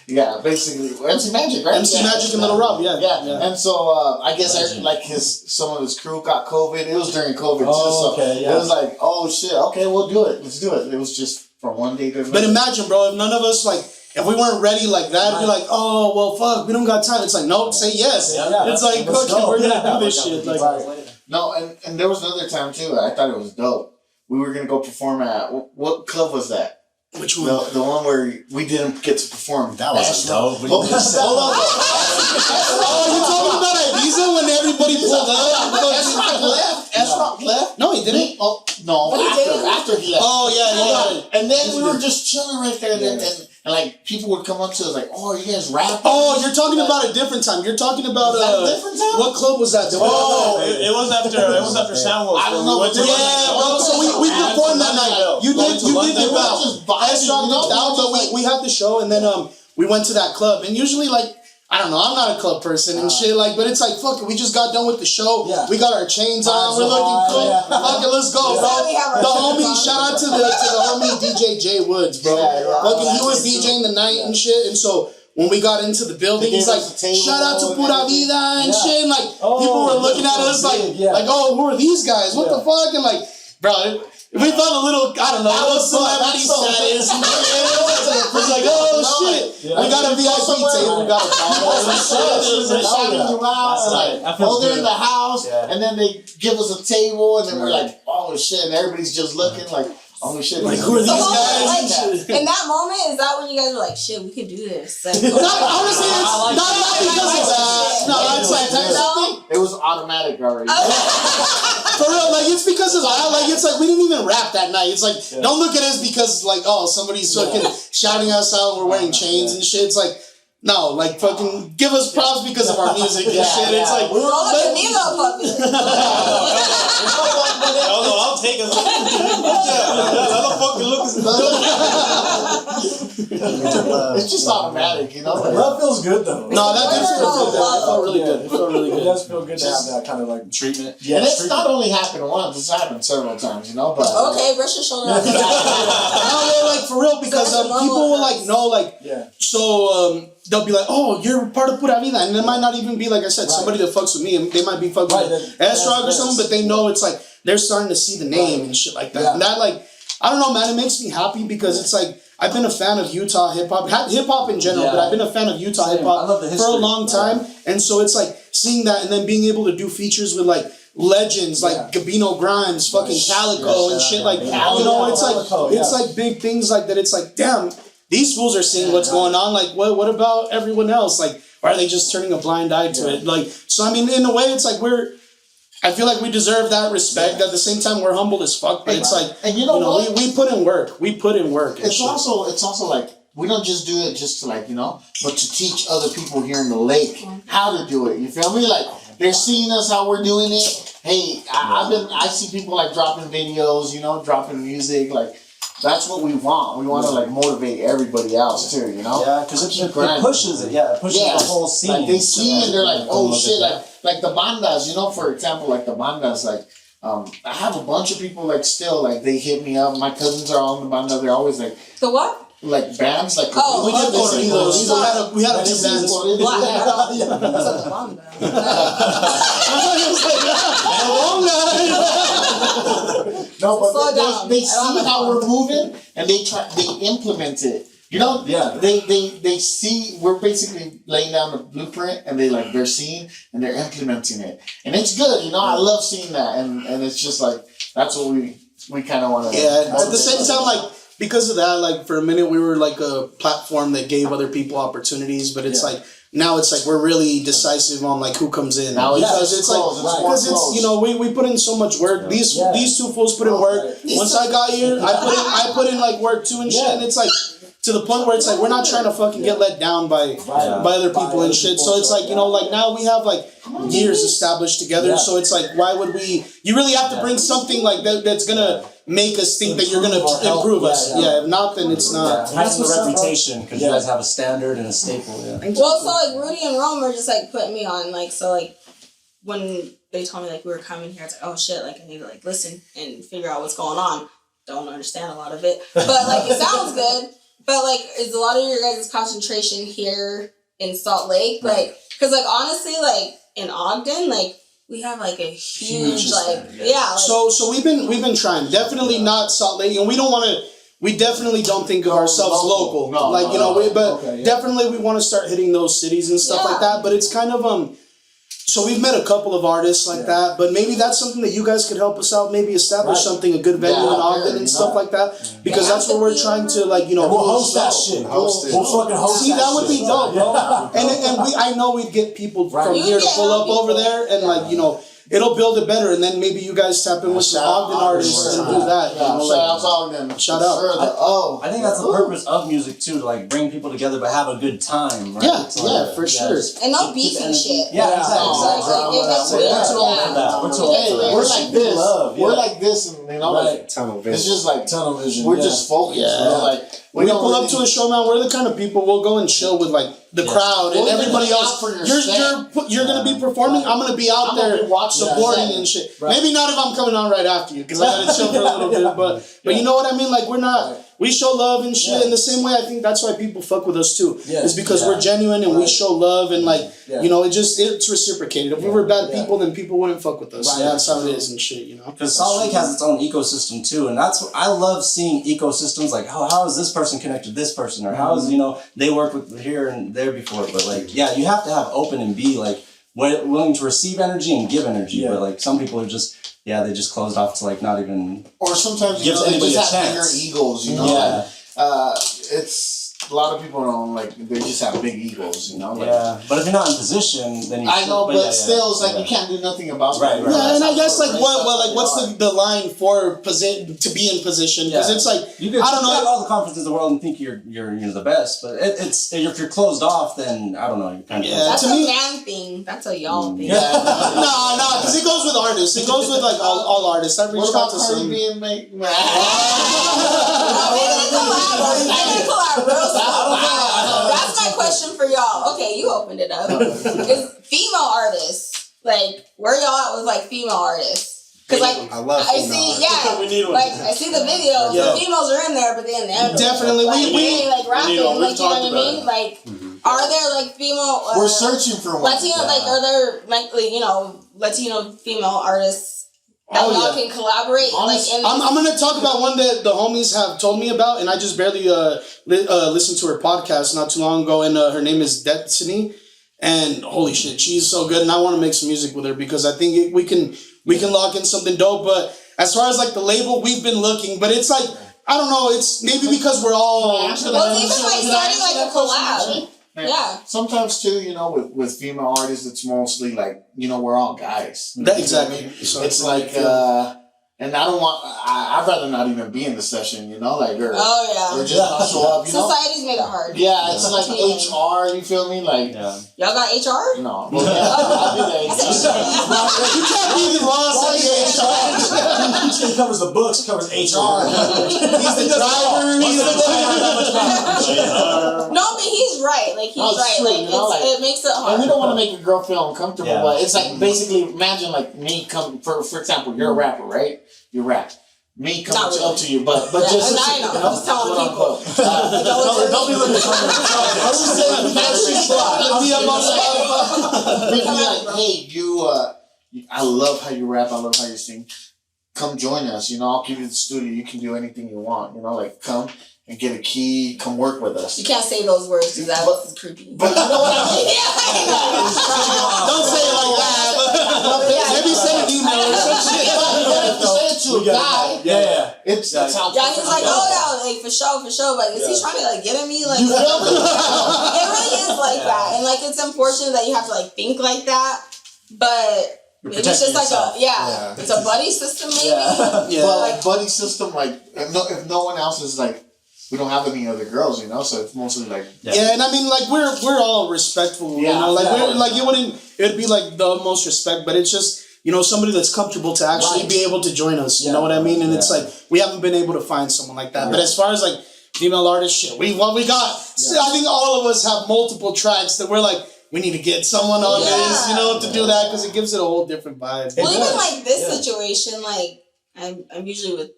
Yeah, basically MC Magic, right? MC Magic and Little Rob, yeah. And so I guess some of his crew got COVID. It was during COVID too, so it was like, oh shit, okay, we'll do it. Let's do it. It was just from one day to another. But imagine, bro, if none of us if we weren't ready like that, it'd be like, oh well, fuck, we don't got time. It's like, nope, say yes. It's like, okay, we're gonna do this shit. Like, no, and there was another time too. I thought it was dope. We were gonna go perform at what club was that? Which one? The one where we didn't get to perform. That was dope. Hold on. Oh, you talking about Ibiza when everybody pulled up? S-Rock left? No, he didn't. Oh, no. After he left. Oh, yeah. And then we were just chilling right there. And like, people would come up to us like, oh, are you guys rapping? Oh, you're talking about a different time. You're talking about a different time? What club was that? It was after Soundwolf. I don't know. So we performed that night. You did get out. S-Rock did out, but we had the show, and then we went to that club. And usually, like, I don't know, I'm not a club person and shit, like, but it's like, fuck it, we just got done with the show. We got our chains on, we're looking cool. Fuck it, let's go, bro. The homie, shout out to the homie DJ Jay Woods, bro. Fucking, he was DJing the night and shit, and so when we got into the building, he's like, shout out to Pura Vida and shit, and like, people were looking at us like, oh, who are these guys? What the fuck? And like, bro, we felt a little, I don't know, a little celebrity status. It was like, oh shit, we got a VIP table, we got a they're in the house, and then they give us a table, and then we're like, oh shit, and everybody's just looking like, oh shit, like who are these guys? Like, in that moment, is that when you guys were like, shit, we could do this? Like, honestly, it's not because of that. No, it's like, it was automatic already. For real, like it's because of that. Like it's like we didn't even rap that night. It's like don't look at us because like somebody's fucking shouting us out. We're wearing chains and shit. It's like no, like fucking give us props because of our music and shit. It's like look at me, little puppy. I'll take us. How the fuck you look? It's just automatic, you know. That feels good though. No, that did feel good. It felt really good. It felt really good. It does feel good to have that kind of like treatment. Yeah, and it's not only happened once; it's happened several times, you know. But okay, brush your shoulder. No, like for real, because people will like know, like so. They'll be like, oh, you're part of Pura Vida. And it might not even be, like I said, somebody that fucks with me. And they might be fucking with S-Rock or something, but they know it's like, they're starting to see the name and shit like that. And that, like, I don't know, man, it makes me happy because it's like, I've been a fan of Utah hip hop in general, but I've been a fan of Utah hip hop for a long time, and so it's like seeing that and then being able to do features with like legends like Gabino Grimes, fucking Calico and shit like it's like big things like that. It's like, damn, these fools are seeing what's going on. Like what about everyone else? Like, why are they just turning a blind eye to it? Like, so I mean, in a way, it's like I feel like we deserve that respect. At the same time, we're humble as fuck. But it's like, and you know what? we put in work. We put in work. It's also like we don't just do it just to like but to teach other people here in the lake how to do it. You feel me? Like they're seeing us how we're doing it. Hey, I see people like dropping videos, dropping music. Like that's what we want. We want to like motivate everybody else too. Yeah, because it pushes it. Yeah, it pushes the whole scene. Like they see and they're like, oh shit, like the bandas. For example, like the bandas, like. I have a bunch of people like still like they hit me up. My cousins are all in the banda. They're always like the what? Like bands, like we did corridos. We had a two bands. No, but they see how we're moving and they implement it. They see we're basically laying down the blueprint and they're seeing and they're implementing it. And it's good, I love seeing that and it's just like that's what we kind of want to at the same time, like because of that, like for a minute we were like a platform that gave other people opportunities, but it's like now it's like we're really decisive on like who comes in. Now because it's we put in so much work. These two fools put in work. Once I got here, I put in like work too and shit, and it's like to the point where it's like we're not trying to fucking get let down by other people and shit. So it's like like now we have like years established together. So it's like why would we? You really have to bring something like that's gonna make us think that you're gonna improve us. If not, then it's not. It has a reputation because you guys have a standard and a staple. Well, so like Rudy and Rome were just like putting me on when they told me like we were coming here, it's like, oh shit, like I need to like listen and figure out what's going on. Don't understand a lot of it, but like it sounds good. But like, is a lot of your guys' concentration here in Salt Lake? Like, because like honestly, like in Ogden, like we have like a huge So we've been trying. Definitely not Salt Lake, and we don't want to. We definitely don't think of ourselves local. Definitely we want to start hitting those cities and stuff like that. But it's kind of So we've met a couple of artists like that, but maybe that's something that you guys could help us out. Maybe establish something, a good venue in Ogden and stuff like that, because that's what we're trying to we'll host that shit. We'll fucking host. See, that would be dope, bro. And I know we'd get people from here to pull up over there, and it'll build it better, and then maybe you guys tap in with some Ogden artists and do that. Shout out. I think that's the purpose of music too, to like bring people together but have a good time, right? For sure. And no beefy shit. Yeah, exactly. We're like this. We're like this, and tunnel vision. It's just like tunnel vision. We're just focused. When we pull up to a show, man, we're the kind of people we'll go and chill with like the crowd and everybody else. You're gonna be performing. I'm gonna be out there supporting and shit. Maybe not if I'm coming on right after you, because I gotta chill for a little bit. But you know what I mean? Like we show love and shit in the same way. I think that's why people fuck with us too. It's because we're genuine and we show love and it's reciprocated. If we were bad people, then people wouldn't fuck with us. That's how it is and shit. Because Salt Lake has its own ecosystem too, and that's what I love seeing ecosystems. Like how is this person connected to this person, or how is they work with here and there before. But you have to have open and be like willing to receive energy and give energy. But like some people are just they just closed off to like not even. Or sometimes gives anybody they just have chance. bigger egos. It's a lot of people don't they just have big egos. But if you're not in position, then I know, but still, it's like you can't do nothing about it. And I guess what's the line for to be in position? Because it's like you can all the confidence in the world and think you're the best, but it's if you're closed off, then I don't know. You're kind of that's a man thing. That's a y'all thing. No, because it goes with artists. It goes with like all artists. I've reached out to some. That's my question for y'all. Okay, you opened it up. Is female artists where y'all at with female artists? Because I love I see, I see the video. The females are in there, but then definitely we rapping, you know what I mean? Are there female? We're searching for one. Latino, are there Latino female artists that y'all can collaborate. I'm gonna talk about one that the homies have told me about, and I just barely listened to her podcast not too long ago, and her name is Destiny, and holy shit, she's so good, and I want to make some music with her because I think we can lock in something dope. But as far as like the label, we've been looking, but it's like I don't know, it's maybe because we're all it's even like starting like a collab. Yeah. Sometimes too, you know, with female artists, it's mostly like, you know, we're all guys. Exactly. It's like, and I don't want. I'd rather not even be in the session, you know, like or just not show up. You know, society's made it hard. Yeah, it's like HR. You feel me? Like, y'all got HR? No, well, I'll be the HR. You can't be the boss. He covers the books, covers HR. He's the driver. No, but he's right. Like he's right. True, like, you know, it makes it hard. And we don't want to make a girl feel uncomfortable, but it's like basically imagine like me come for example, you're a rapper, right? You rap. Me coming up to you, but just I know. Just telling people. Don't be looking for me. Hey, you. I love how you rap. I love how you sing. Come join us. You know, I'll give you the studio. You can do anything you want. You know, like come and get a key. Come work with us. You can't say those words because that's creepy. But you know what I mean? Don't say it like that. Maybe send an email or some shit. If you say it to a guy, it's how. Yeah, he's like, like for sure. But is he trying to like get at me? Like, you feel me? It really is like that, and like it's unfortunate that you have to like think like that, but. Maybe it's just like it's a buddy system maybe. Well, like buddy system, like if no one else is like, we don't have any other girls, you know, so it's mostly like and I mean like we're all respectful, you know, like we're like it'd be like the most respect, but it's just, you know, somebody that's comfortable to actually be able to join us, you know what I mean? And it's like we haven't been able to find someone like that. But as far as like female artists, shit, we got I think all of us have multiple tracks that we're like, we need to get someone on this, you know, to do that because it gives it a whole different vibe. Well, even like this situation, like I'm usually with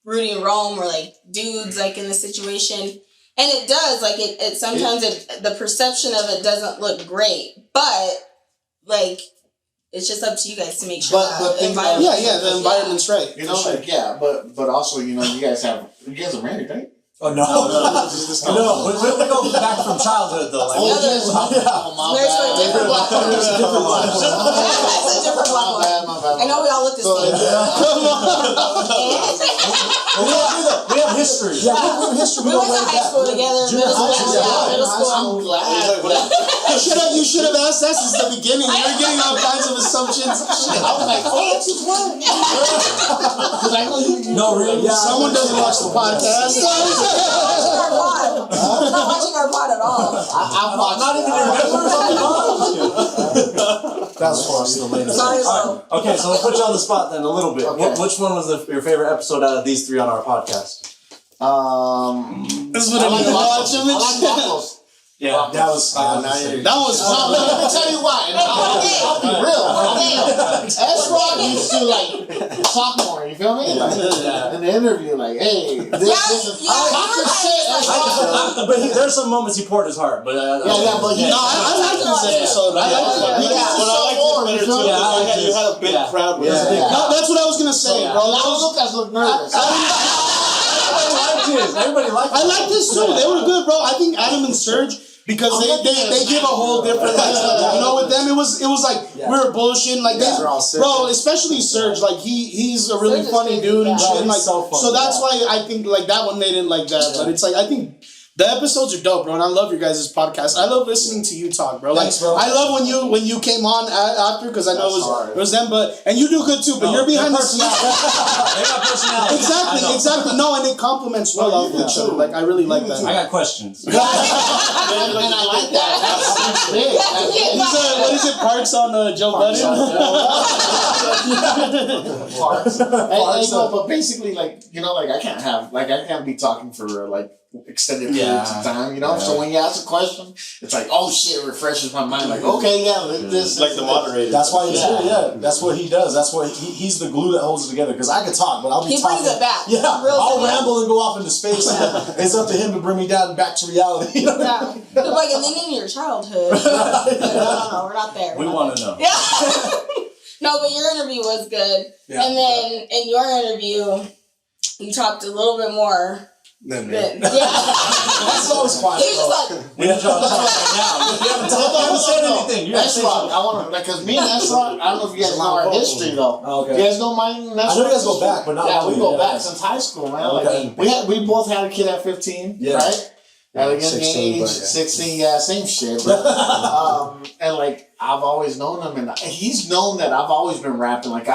Rudy and Rome or like dudes like in the situation, and it does like it sometimes the perception of it doesn't look great, but like it's just up to you guys to make sure the environment. The environment's right. You know, like but also, you know, you guys are married, right? Oh no! No, we go back from childhood though. Like, married to a different black woman. That's a different black woman. I know we all look the same. We have history. Yeah, we have history. We went to high school together. Middle school. I'm glad. You should have asked that since the beginning. You were getting all kinds of assumptions. I was like, this is what? No, really? Someone doesn't watch the podcast. I'm not watching our pod at all. I'm not even That's for us, the latest. Sorry, okay, so we'll put you on the spot then a little bit. Okay. Which one was your favorite episode out of these three on our podcast? This is what I like Waffles. Yeah, that was fun. That was fun. Let me tell you why. And I'll be real. S-Rock used to like talk more. You feel me? Like, in the interview, like, hey, this is talk your shit. But there's some moments he poured his heart. But but I like this episode. You had a big crowd. That's what I was gonna say, bro. Lucas looked nervous. Everybody liked it. I like this too. They were good, bro. I think Adam and Serge, because they give a whole different like, you know, with them it was like we were bullshitting like bro, especially Serge, like he's a really funny dude and shit, like so that's why I think like that one made it like that. But it's like I think the episodes are dope, bro, and I love your guys' podcast. I love listening to you talk, bro. Like, I love when you came on after, because I know it was them, and you do good too. But you're behind the scenes. They got personality. Exactly. No, and it complements well off each other. Like I really like that. I got questions. And I like that. That's big. What is it? Parks on Joe Budden. Parks. But basically, like, you know, like I can't be talking for like extended periods of time, you know. So when you ask a question, it's like, oh shit, it refreshes my mind. Like, okay, this like the moderator. That's why he's here. Yeah, that's what he does. That's what he's the glue that holds it together. Because I could talk, but I'll be talking. He brings it back. Yeah, I'll ramble and go off into space. It's up to him to bring me down back to reality. Yeah, like, and then in your childhood. No, we're not there. We want to know. Yeah. No, but your interview was good. Yeah. And then in your interview, you talked a little bit more. Then Yeah. That's always quiet. He was just like, We have to talk right now. You haven't said anything. You haven't said S-Rock, I want to, because me and S-Rock, I don't know if you guys know our history though. Oh, okay. You guys know mine and S-Rock? I know you guys go back, but not Yeah, really. we go back since high school, man. Okay. Like, we both had a kid at 15, Yeah. right? At a young 16, age, but yeah. 16, yeah, same shit. But, and like, I've always known him, and he's known that I've always been rapping. Like,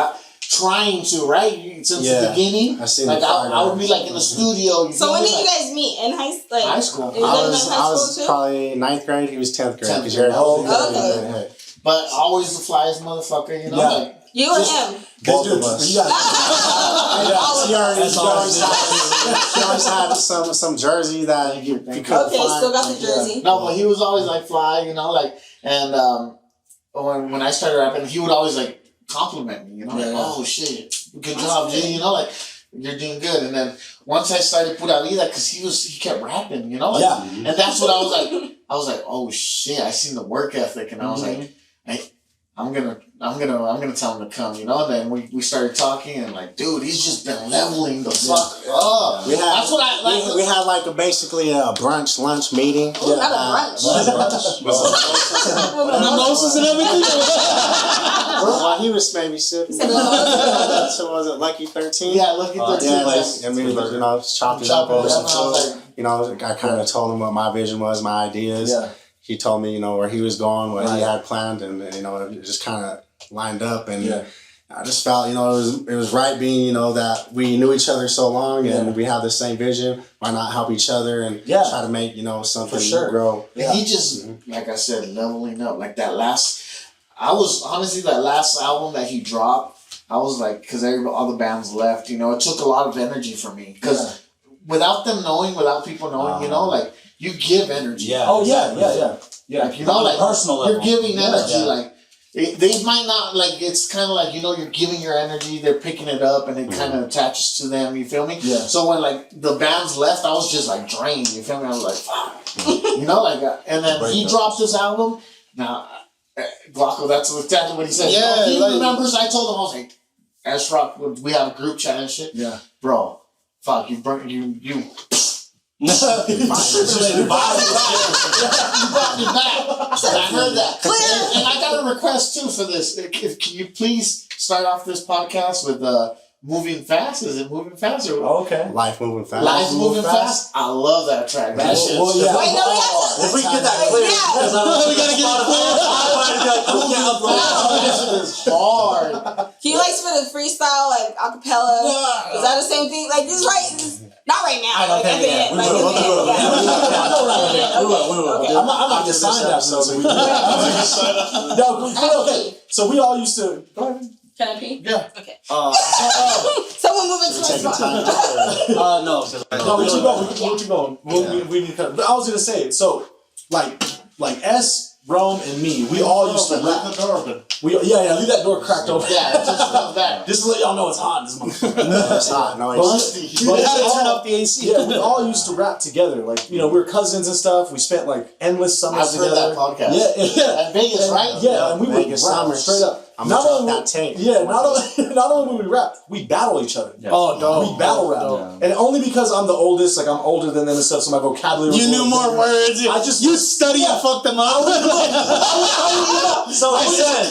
trying to, right? Since the beginning. I seen like, the I would be like in the studio. You so feel when me? did you guys meet? In high school? High school. You I guys met was in high school too? probably 9th grade. He was 10th grade. 10th Because you're grade. Okay. But always the flyest motherfucker, you know? Yeah. Like, You and him. Both Dude, of us. you got She always That's had some jersey that you couldn't Okay, find. still got the jersey. no, but he was always like fly, you know, like, and when I started rapping, he would always like compliment me, you know, like, oh shit, good job, G, you know, like, you're doing good. And then once I started Pura Vida, because he kept rapping, you know, like, and that's what I was like, oh shit, I seen the work ethic, and I was like, I'm gonna tell him to come, you know. And then we started talking, and like, dude, he's just been leveling the fuck up. That's what I like. We had like basically a brunch lunch meeting. Ooh, not a brunch. Mimosas and everything. While he was maybe sipping. So was it Lucky 13? Yeah, Lucky 13. Yeah, like, and we chopped it up over some food. Like, I kind of told him what my vision was, my ideas. Yeah. He told me, where he was going, what he had planned, and it just kind of lined up. And I just felt, it was right being, that we knew each other so long and we have the same vision. Why not help each other and try to make, something grow? Yeah. He just, like I said, leveling up. Like that last album that he dropped, I was like, because all the bands left, it took a lot of energy for me. Because without them knowing, without people knowing, like, you give energy. Yeah. Oh, yeah. Like, like, personal you're level. giving energy. Like, they might not, like, it's kind of like, you're giving your energy, they're picking it up, and it kind of attaches to them, you feel me? Yeah. So when, like, the bands left, I was just, like, drained, you feel me? I was like, fuck. And then he dropped this album. Now, Glocko, that's exactly what he said. Yeah, he like, remembers, I told him, I was like, S-Rock, we have a group chat and shit. Yeah. Bro, fuck, you brought me back. I heard that. And I got a request too for this. Can you please start off this podcast with Moving Fast? Is it Moving Fast or okay. Life Moving Fast. Life Moving Fast? I love that track. That shit. Well, yeah. Wait, no, we have to. If we get that clear, We gotta get it This is hard. He likes for the freestyle, like acapella. Is that the same thing? Like this, right? Not right now. I don't think at the end. I'm not just signed that, so we okay. So we all used to. Go ahead. Can I pee? Yeah. Okay. So Someone move into my spot. no. No, we keep going. We need to. But I was gonna say, so like S, Rome, and me, we all used to rap. Leave the door open. Leave that door cracked open. Yeah, just love that. Just to let y'all know it's hot in this motherfucker. It's hot. No, We had to turn up the AC. Yeah, we all used to rap together. Like, we were cousins and stuff. We spent like endless summers I've heard together. that podcast. Yeah. At Vegas, right? Yeah, and we would Vegas rap summers. straight up. I'm gonna drop that tape. Yeah, not only would we rap, we battle each other. Yeah. Oh, dope. We battle rap. And only because I'm the oldest, like I'm older than them and stuff, so my vocabulary was You a knew little more different. words. You study and fuck them up. So he said.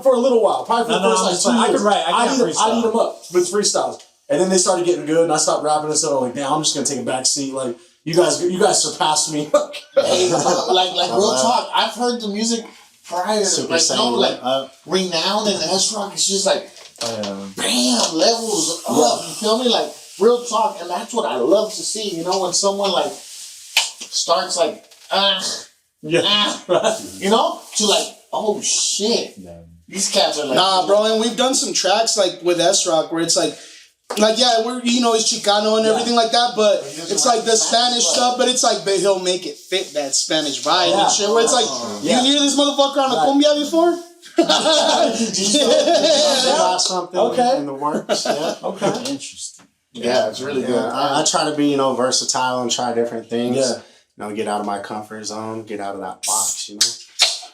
For a little while, probably for the first like 2 I years. could write. I can't freestyle. I eat them up with freestyles, and then they started getting good, and I stopped rapping and stuff. I'm like, damn, I'm just gonna take a back seat. Like you guys surpassed me. Hey, like real talk. I've heard the music prior, Renowned and S-Rock. It's just like, bam, levels up. You feel me? Like real talk, and that's what I love to see. When someone like starts like to like, oh shit, these cats are like, Nah, bro, and we've done some tracks like with S-Rock where it's like we're it's Chicano and everything like that, but it's like the Spanish stuff, but it's like, but he'll make it fit that Spanish vibe and shit. Where it's like, you hear this motherfucker on a cumbia before? Got something in the works. Yeah. Okay. Interesting. yeah, it's really good. I try to be, versatile and try different things. Yeah. Get out of my comfort zone, get out of that box,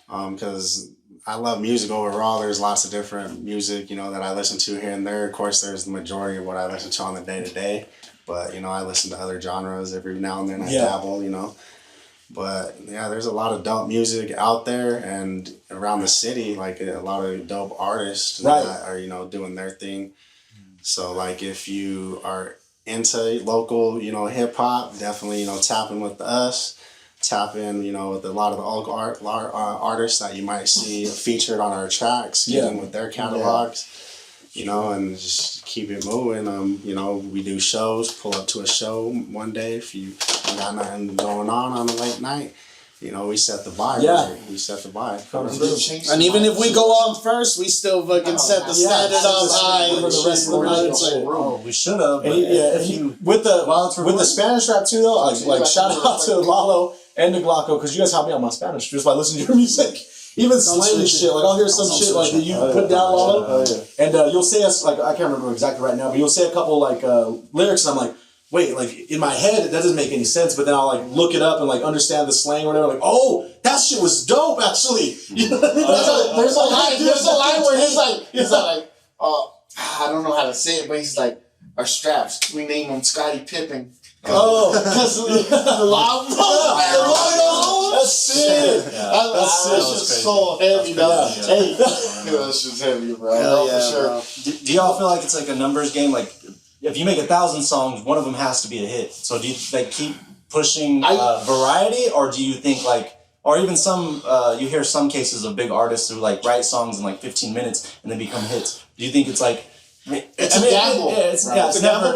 because I love music overall. There's lots of different music, you know, that I listen to here and there. Of course, there's the majority of what I listen to on the day-to-day. But, you know, I listen to other genres every now and then. I dabble, you know. But, yeah, there's a lot of dope music out there and around the city, like a lot of dope artists that are, you know, doing their thing. So, like, if you are into local, you know, hip-hop, definitely, you know, tap in with us. Tap in, you know, with a lot of the local artists that you might see featured on our tracks, get in with their catalogs, you know, and just keep it moving. You know, we do shows, pull up to a show one day if you got nothing going on a late night. You know, we set the vibe. Yeah. Right? We set the vibe. And even if we go on first, we still fucking set the standard up high for the rest of the night. We should have. If you with the Spanish rap too though, like shout out to Lalo and the Glocko, because you guys helped me out my Spanish just by listening to your music. Even slang and shit, like I'll hear some shit like that you put down, Lalo, and you'll say us like I can't remember exactly right now, but you'll say a couple like lyrics, and I'm like, wait, like in my head that doesn't make any sense, but then I'll like look it up and like understand the slang or whatever. Like, oh, that shit was dope, actually. You know what I mean? There's a line where he's like, I don't know how to say it, but he's like, our straps, we name them Scottie Pippen. Oh, because the long that's it. That's just so heavy, dog. Hey, that's just heavy, bro. For sure. Do y'all feel like it's like a numbers game? Like, if you make 1,000 songs, one of them has to be a hit. So do you like keep pushing variety, or do you think like, or even some you hear some cases of big artists who like write songs in like 15 minutes and they become hits? Do you think it's like it's a gamble? It's never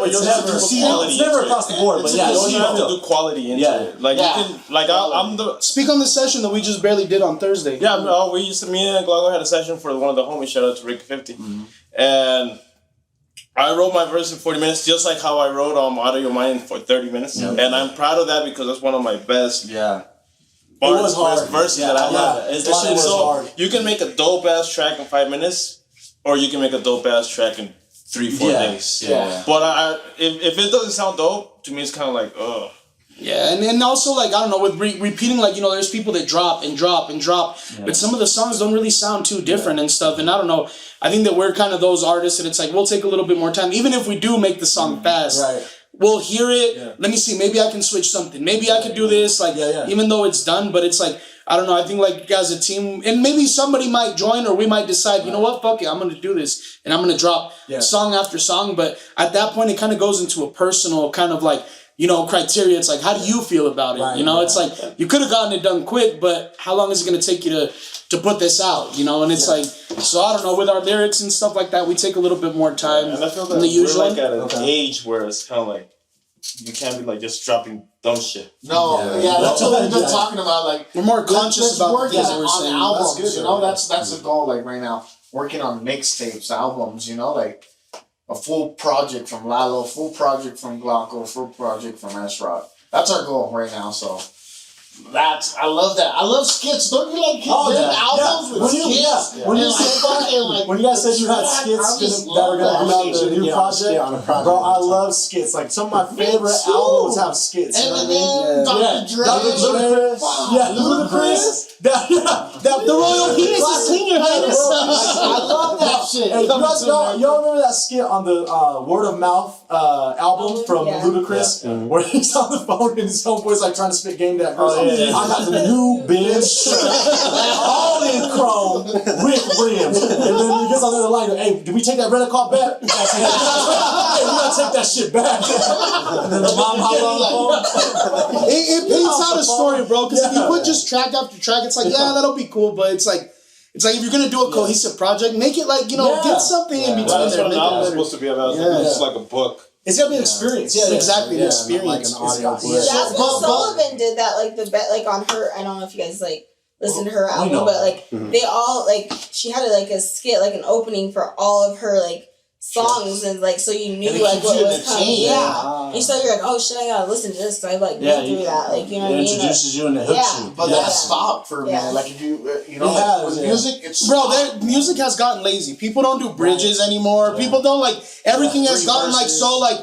across the board, but yeah, you have to do quality into it. Like you can, like I'm the speak on the session that we just barely did on Thursday. Yeah, no, me and Glago had a session for one of the homies. Shout out to Rick 50, and I wrote my verse in 40 minutes, just like how I wrote Out of Your Mind for 30 minutes, and I'm proud of that because that's one of my best. Best verses that I have. So you can make a dope ass track in 5 minutes, or you can make a dope ass track in 3-4 days. But if it doesn't sound dope, to me it's kind of like, ugh. Yeah, and also like I don't know, with repeating, like, you know, there's people that drop and drop and drop, but some of the songs don't really sound too different and stuff. And I don't know, I think that we're kind of those artists, and it's like we'll take a little bit more time, even if we do make the song fast. We'll hear it. Let me see. Maybe I can switch something. Maybe I could do this. Like, even though it's done, but it's like, I don't know. I think like as a team, and maybe somebody might join, or we might decide, you know what, fuck it, I'm gonna do this, and I'm gonna drop song after song. But at that point, it kind of goes into a personal kind of like, you know, criteria. It's like, how do you feel about it? You know, it's like you could have gotten it done quick, but how long is it gonna take you to put this out? You know, and it's like, so I don't know. With our lyrics and stuff like that, we take a little bit more time and I feel that than the usual. We're like at an age where it's kind of like you can't be like just dropping dumb shit. No, that's what we've been talking about. Like we're more conscious about the things we're saying. Albums, that's good, you know, that's the goal. Like right now, working on mixtapes, albums. You know, like a full project from Lalo, full project from Glocko, full project from S-Rock. That's our goal right now. So. I love that. I love skits. Don't you like albums with skits? When you guys said you had skits that were gonna come out the new project, bro, I love skits. Like some of my favorite albums have skits. Eminem, Dr. Dre, Ludacris, the Royal Penis is Senior Highness. I love that shit. Hey, y'all remember that skit on the Word of Mouth album from Ludacris, where he's on the phone and his homeboy's like trying to spit game to that girl. I got the new Benz, all in chrome with rims. And then he gets on the other line, hey, did we take that rental car back? Hey, we gotta take that shit back. And then the mom hopped on the phone. It paints out a story, bro, because if you put just track after track, it's like, that'll be cool, but it's like if you're gonna do a cohesive project, make it like, you know, get something in between there. That's what an album's supposed to be about. It's like a book. It's gotta be an experience. Exactly, the experience. Like an audio book. Jasmine Sullivan did that, like like on her. I don't know if you guys like listen to her album, but like they all like she had like a skit, like an opening for all of her like songs and like so you knew And it like keeps what you in was the coming. chain. Yeah. And so you're like, oh shit, I gotta listen to this. So I like went through that. Like you know what I It mean? introduces you and it hooks you. But that stopped for a minute. Yeah. Like if you know, Yeah, like with yeah. music, it's Music has gotten lazy. People don't do bridges anymore. People don't like everything has gotten like so like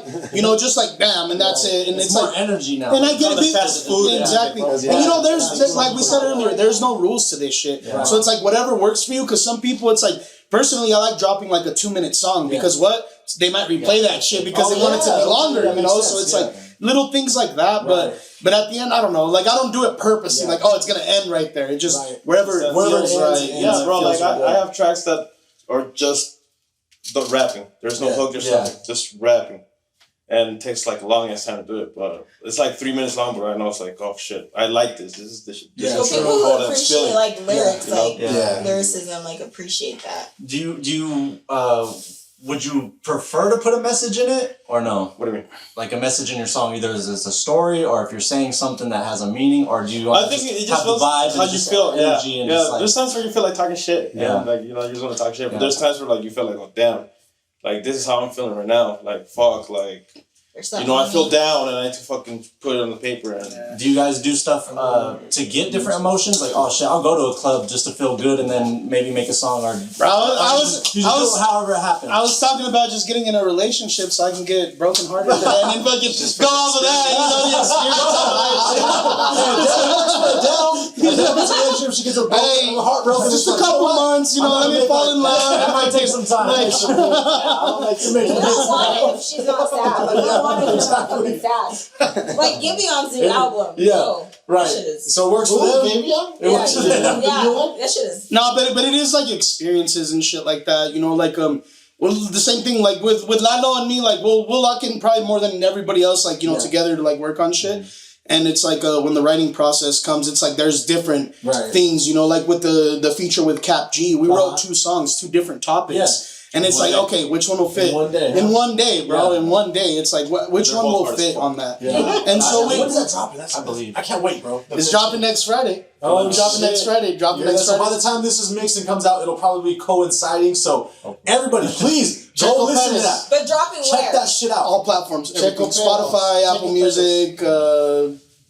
just like bam and that's it. And It's it's more like energy now. and I get All it. the fast food. Exactly. And there's like we said earlier, there's no rules to this shit. So it's like whatever works for you. Because some people, it's like personally, I like dropping like a 2-minute song because they might replay that shit because they want it to be longer. So it's like little things like that. But at the end, I don't know. Like I don't do it purposely. Like it's gonna end right there. It just wherever it feels right. Yeah, bro. Like I have tracks that are just the rapping. There's no hook or something. Just rapping. And it takes like a long ass time to do it, but it's like 3 minutes long. But I know it's like, oh shit, I like this. This is the shit. So people who appreciate like lyrics, lyricism, like appreciate that. Do you would you prefer to put a message in it or no? What do you mean? Like a message in your song, either is a story or if you're saying something that has a meaning, or do you? I think it just feels how you feel. Energy and just like, there's times where you feel like talking shit. Yeah. And like you just want to talk shit. But there's times where like you feel like, oh damn, like this is how I'm feeling right now. Like fuck, like. I feel down and I need to fucking put it on the paper. And do you guys do stuff to get different emotions? Like, oh shit, I'll go to a club just to feel good and then maybe make a song or. Bro, I was however it happens. I was talking about just getting in a relationship so I can get broken hearted and then fucking go off of that. The experience. She gets her heartbroken. Just a couple months, let me fall in love. That might take some time. If she's not sad, but you don't want to be fucking sad. Like Gibion's new album. Right. So it works for them. It works for them. That shit is. No, but it is like experiences and shit like that. Well, the same thing like with Lalo and me. Like we'll lock in probably more than everybody else. Like together to like work on shit. And it's like when the writing process comes, it's like there's different things. Like with the feature with Cap G, we wrote 2 songs, 2 different topics. Yeah. And it's like, okay, which one will fit? In one day, bro. In one day. It's like, which one will fit on that? Yeah. And so when's that dropping? I believe. I can't wait, bro. It's dropping next Friday. Next Friday. So by the time this is mixed and comes out, it'll probably be coinciding. So everybody, please go listen to that. But dropping Check that shit out. All platforms. Spotify, Apple Music,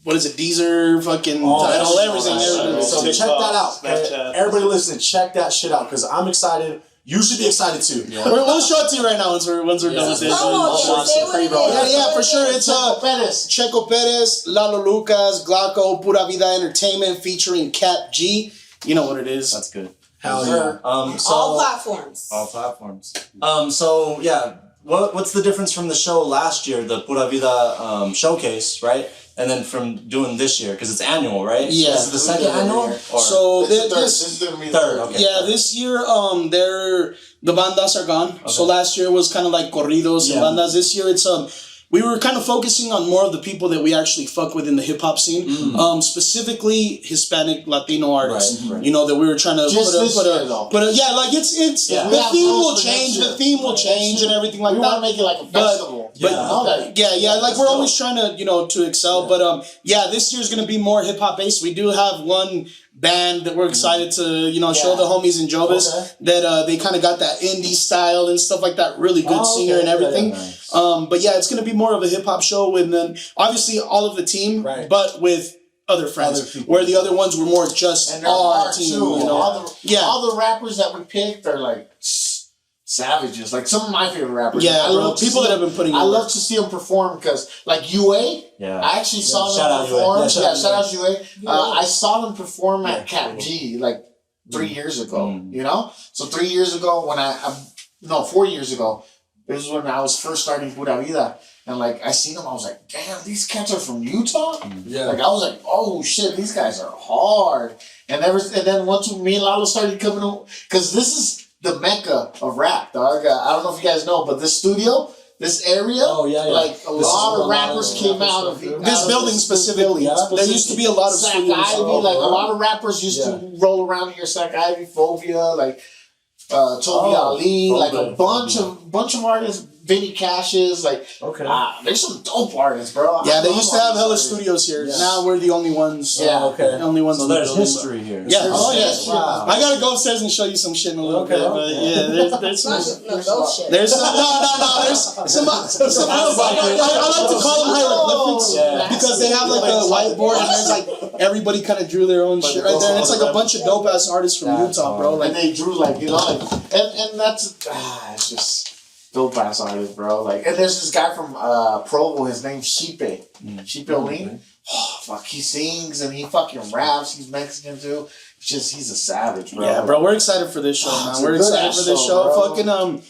what is it? Deezer, fucking Tidal, everything. So check that out. Everybody listen, check that shit out because I'm excited. You should be excited too. Yeah. We'll show it to you right now once we're done with this. Yeah, for sure. It's Checo Perez, Lalo Lucas, Glocko, Pura Vida Entertainment featuring Cap G. You know what it is. That's good. Hell yeah. All platforms. All platforms. So yeah, what's the difference from the show last year, the Pura Vida Showcase, right? And then from doing this year, because it's annual, right? Yeah. This is the second annual? So this is gonna be the third. Okay. Yeah, this year the bandas are gone. Okay. So last year was kind of like corridos and bandas. This year it's we were kind of focusing on more of the people that we actually fuck with in the hip hop scene, specifically Hispanic Latino artists. Right. That we were trying to put a the theme will change. The theme will change and everything like that. We want to make it like a festival. Like we're always trying to to excel. But this year's gonna be more hip hop based. We do have one band that we're excited to show the homies in Jovis that they kind of got that indie style and stuff like that. Really good singer and everything. Nice. But it's gonna be more of a hip hop show with then obviously all of the team, but with other friends. Where the other ones were more just our team. All the rappers that we picked are like savages. Like some of my favorite rappers. Yeah, people that have been putting. I love to see them perform because like UA. Yeah. I actually saw them perform. Shout out UA. I saw them perform at Cap G like 3 years ago. So 3 years ago when 4 years ago. This is when I was first starting Pura Vida. And like I seen them, I was like, damn, these cats are from Utah? Yeah. Like I was like, oh shit, these guys are hard. And then once me and Lalo started coming on, because this is the mecca of rap, dog. I don't know if you guys know, but this studio, this area, like a lot of rappers came out of this building specifically. There used to be a lot of Sac Ivy, like a lot of rappers used to roll around here, Sac Ivy, Phobia, like Toby Ali, like a bunch of artists Vinny Cash's, like, there's some dope artists, bro. Yeah, they used to have hella studios here. Yeah. Now we're the only ones. Yeah, the only ones. So there's history here. Yeah. Wow. I gotta go upstairs and show you some shit in a little bit. But yeah, there's some. There's some. No. There's some. I like to call them hieroglyphics because they have like a whiteboard and there's like everybody kind of drew their own shit right there. And it's like a bunch of dope ass artists from Utah, bro. Like, and they drew like, you know, like, and that's it's just dope ass artist, bro. Like, and there's this guy from Provo. His name's Sheepe. Sheepe Lean. Oh fuck, he sings and he fucking raps. He's Mexican too. He's a savage, bro. Yeah, bro. We're excited for this show, man. We're excited for this show. Bro. Fucking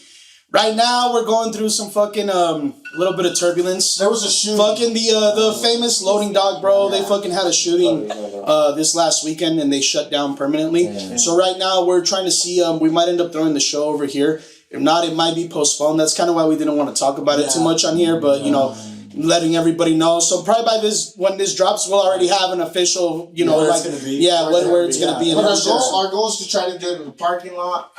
right now we're going through some fucking little bit of turbulence. There was a shooting. Fucking the famous Loading Dog, bro. They fucking had a shooting this last weekend and they shut down permanently. So right now we're trying to see we might end up throwing the show over here. If not, it might be postponed. That's kind of why we didn't want to talk about it too much on here, but you know, letting everybody know. So probably by when this drops, we'll already have an official, you know, where like where it's gonna be. But our goal is to try to do it in the parking lot.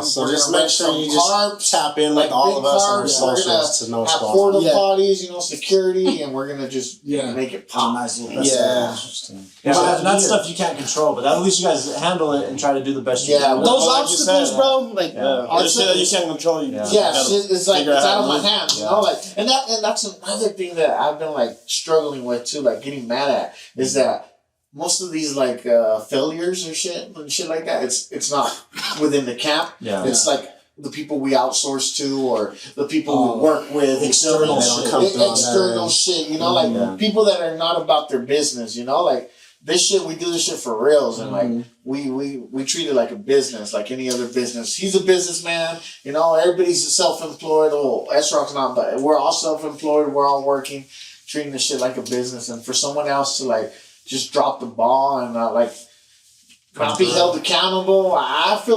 So just make sure you just tap in with all of us on our socials to know what's going on. Porta potties, you know, security, and we're gonna just make it pop. Nice little Interesting. Yeah, that's stuff you can't control, but at least you guys handle it and try to do the best you can. Those obstacles, bro, like shit that you can't control. It's like it's out of my hands, you know, like, and that's another thing that I've been like struggling with too, like getting mad at, is that most of these like failures or shit like that, it's not within the camp. It's like the people we outsource to or the people we work with, external shit, you know, like people that are not about their business, you know, like this shit, we do this shit for reals, and like we treat it like a business, like any other business. He's a businessman, you know. Everybody's self-employed. Well, S-Rock's not, but we're all self-employed. We're all working, treating this shit like a business. And for someone else to like just drop the ball and not be held accountable,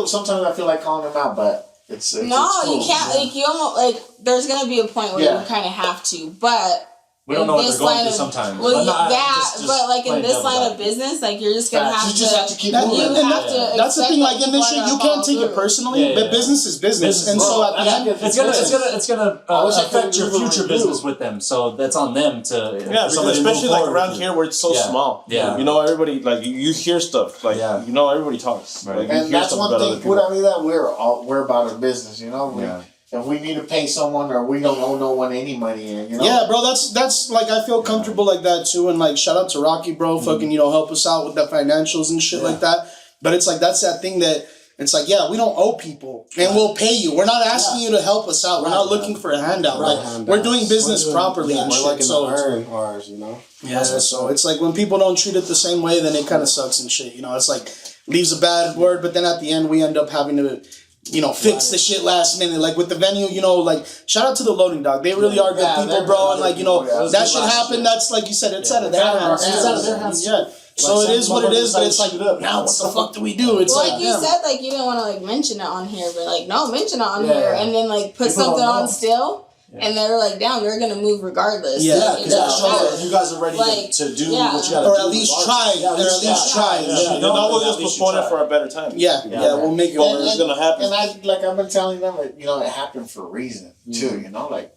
sometimes I feel like calling him out, but it's no, cool, you can't. Like you almost like. There's gonna be a point where you kind of have to, but. We don't know what they're going through sometimes. Well, but like in this line of business, like you're just gonna have to keep moving. That's the thing. Like in this shit, you can't take it personally, but business is business, and so at the end, it's gonna affect your future business with them. So that's on them to. Yeah, especially like around here where it's so small. Yeah, you know, everybody like you hear stuff like you know everybody talks. Right. And that's one thing. Pura Vida, we're about our business. You know. If we need to pay someone or we don't owe no one any money, you know? Yeah, bro, that's like I feel comfortable like that too, and like shout out to Rocky, bro, fucking help us out with the financials and shit like that. But it's like that's that thing that it's like we don't owe people and we'll pay you. We're not asking you to help us out. We're not looking for a handout. Like we're doing business properly and shit. Like so earn ours, you know. Yeah, so it's like when people don't treat it the same way, then it kind of sucks and shit. You know, it's like leaves a bad word, but then at the end we end up having to. Fix the shit last minute. Like with the venue, like shout out to the Loading Dog. They really are good people, bro. And like, that shit happened. That's like you said, it's out of their hands. It's out of their hands. Yeah. So it is what it is, but it's like, now what the fuck do we do? It's like you said, like you didn't want to like mention it on here, but like no, mention it on here, and then like put something on still. Yeah. And they're like, damn, we're going to move regardless. Yeah, because that shows that you guys are ready to do what you got to do. Or at least try. Or at least try. We'll just postpone it for a better time. Yeah, we'll make it over. It's going to happen. And I've been telling them, it happened for a reason, too, you know? Like,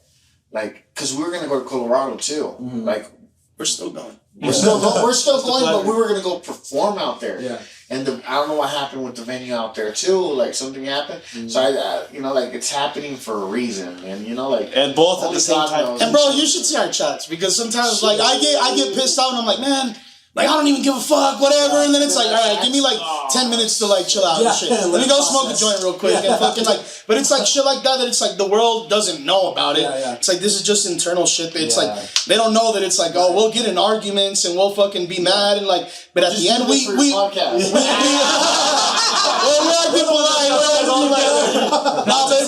because we were going to go to Colorado, too. Like, we're still going. We're still going, but we were going to go perform out there. Yeah. And I don't know what happened with the venue out there too. Like something happened, so it's happening for a reason, and and both at the same time. And bro, you should see our chats because sometimes like I get pissed out and I'm like, man. Like, I don't even give a fuck, whatever. And then it's like, all right, give me like 10 minutes to like chill out and shit. Let me go smoke a joint real quick and fucking like, but it's like shit like that it's like the world doesn't know about it. It's like, this is just internal shit. It's like, they don't know that it's like, oh, we'll get in arguments and we'll fucking be mad and like, but at the end we are people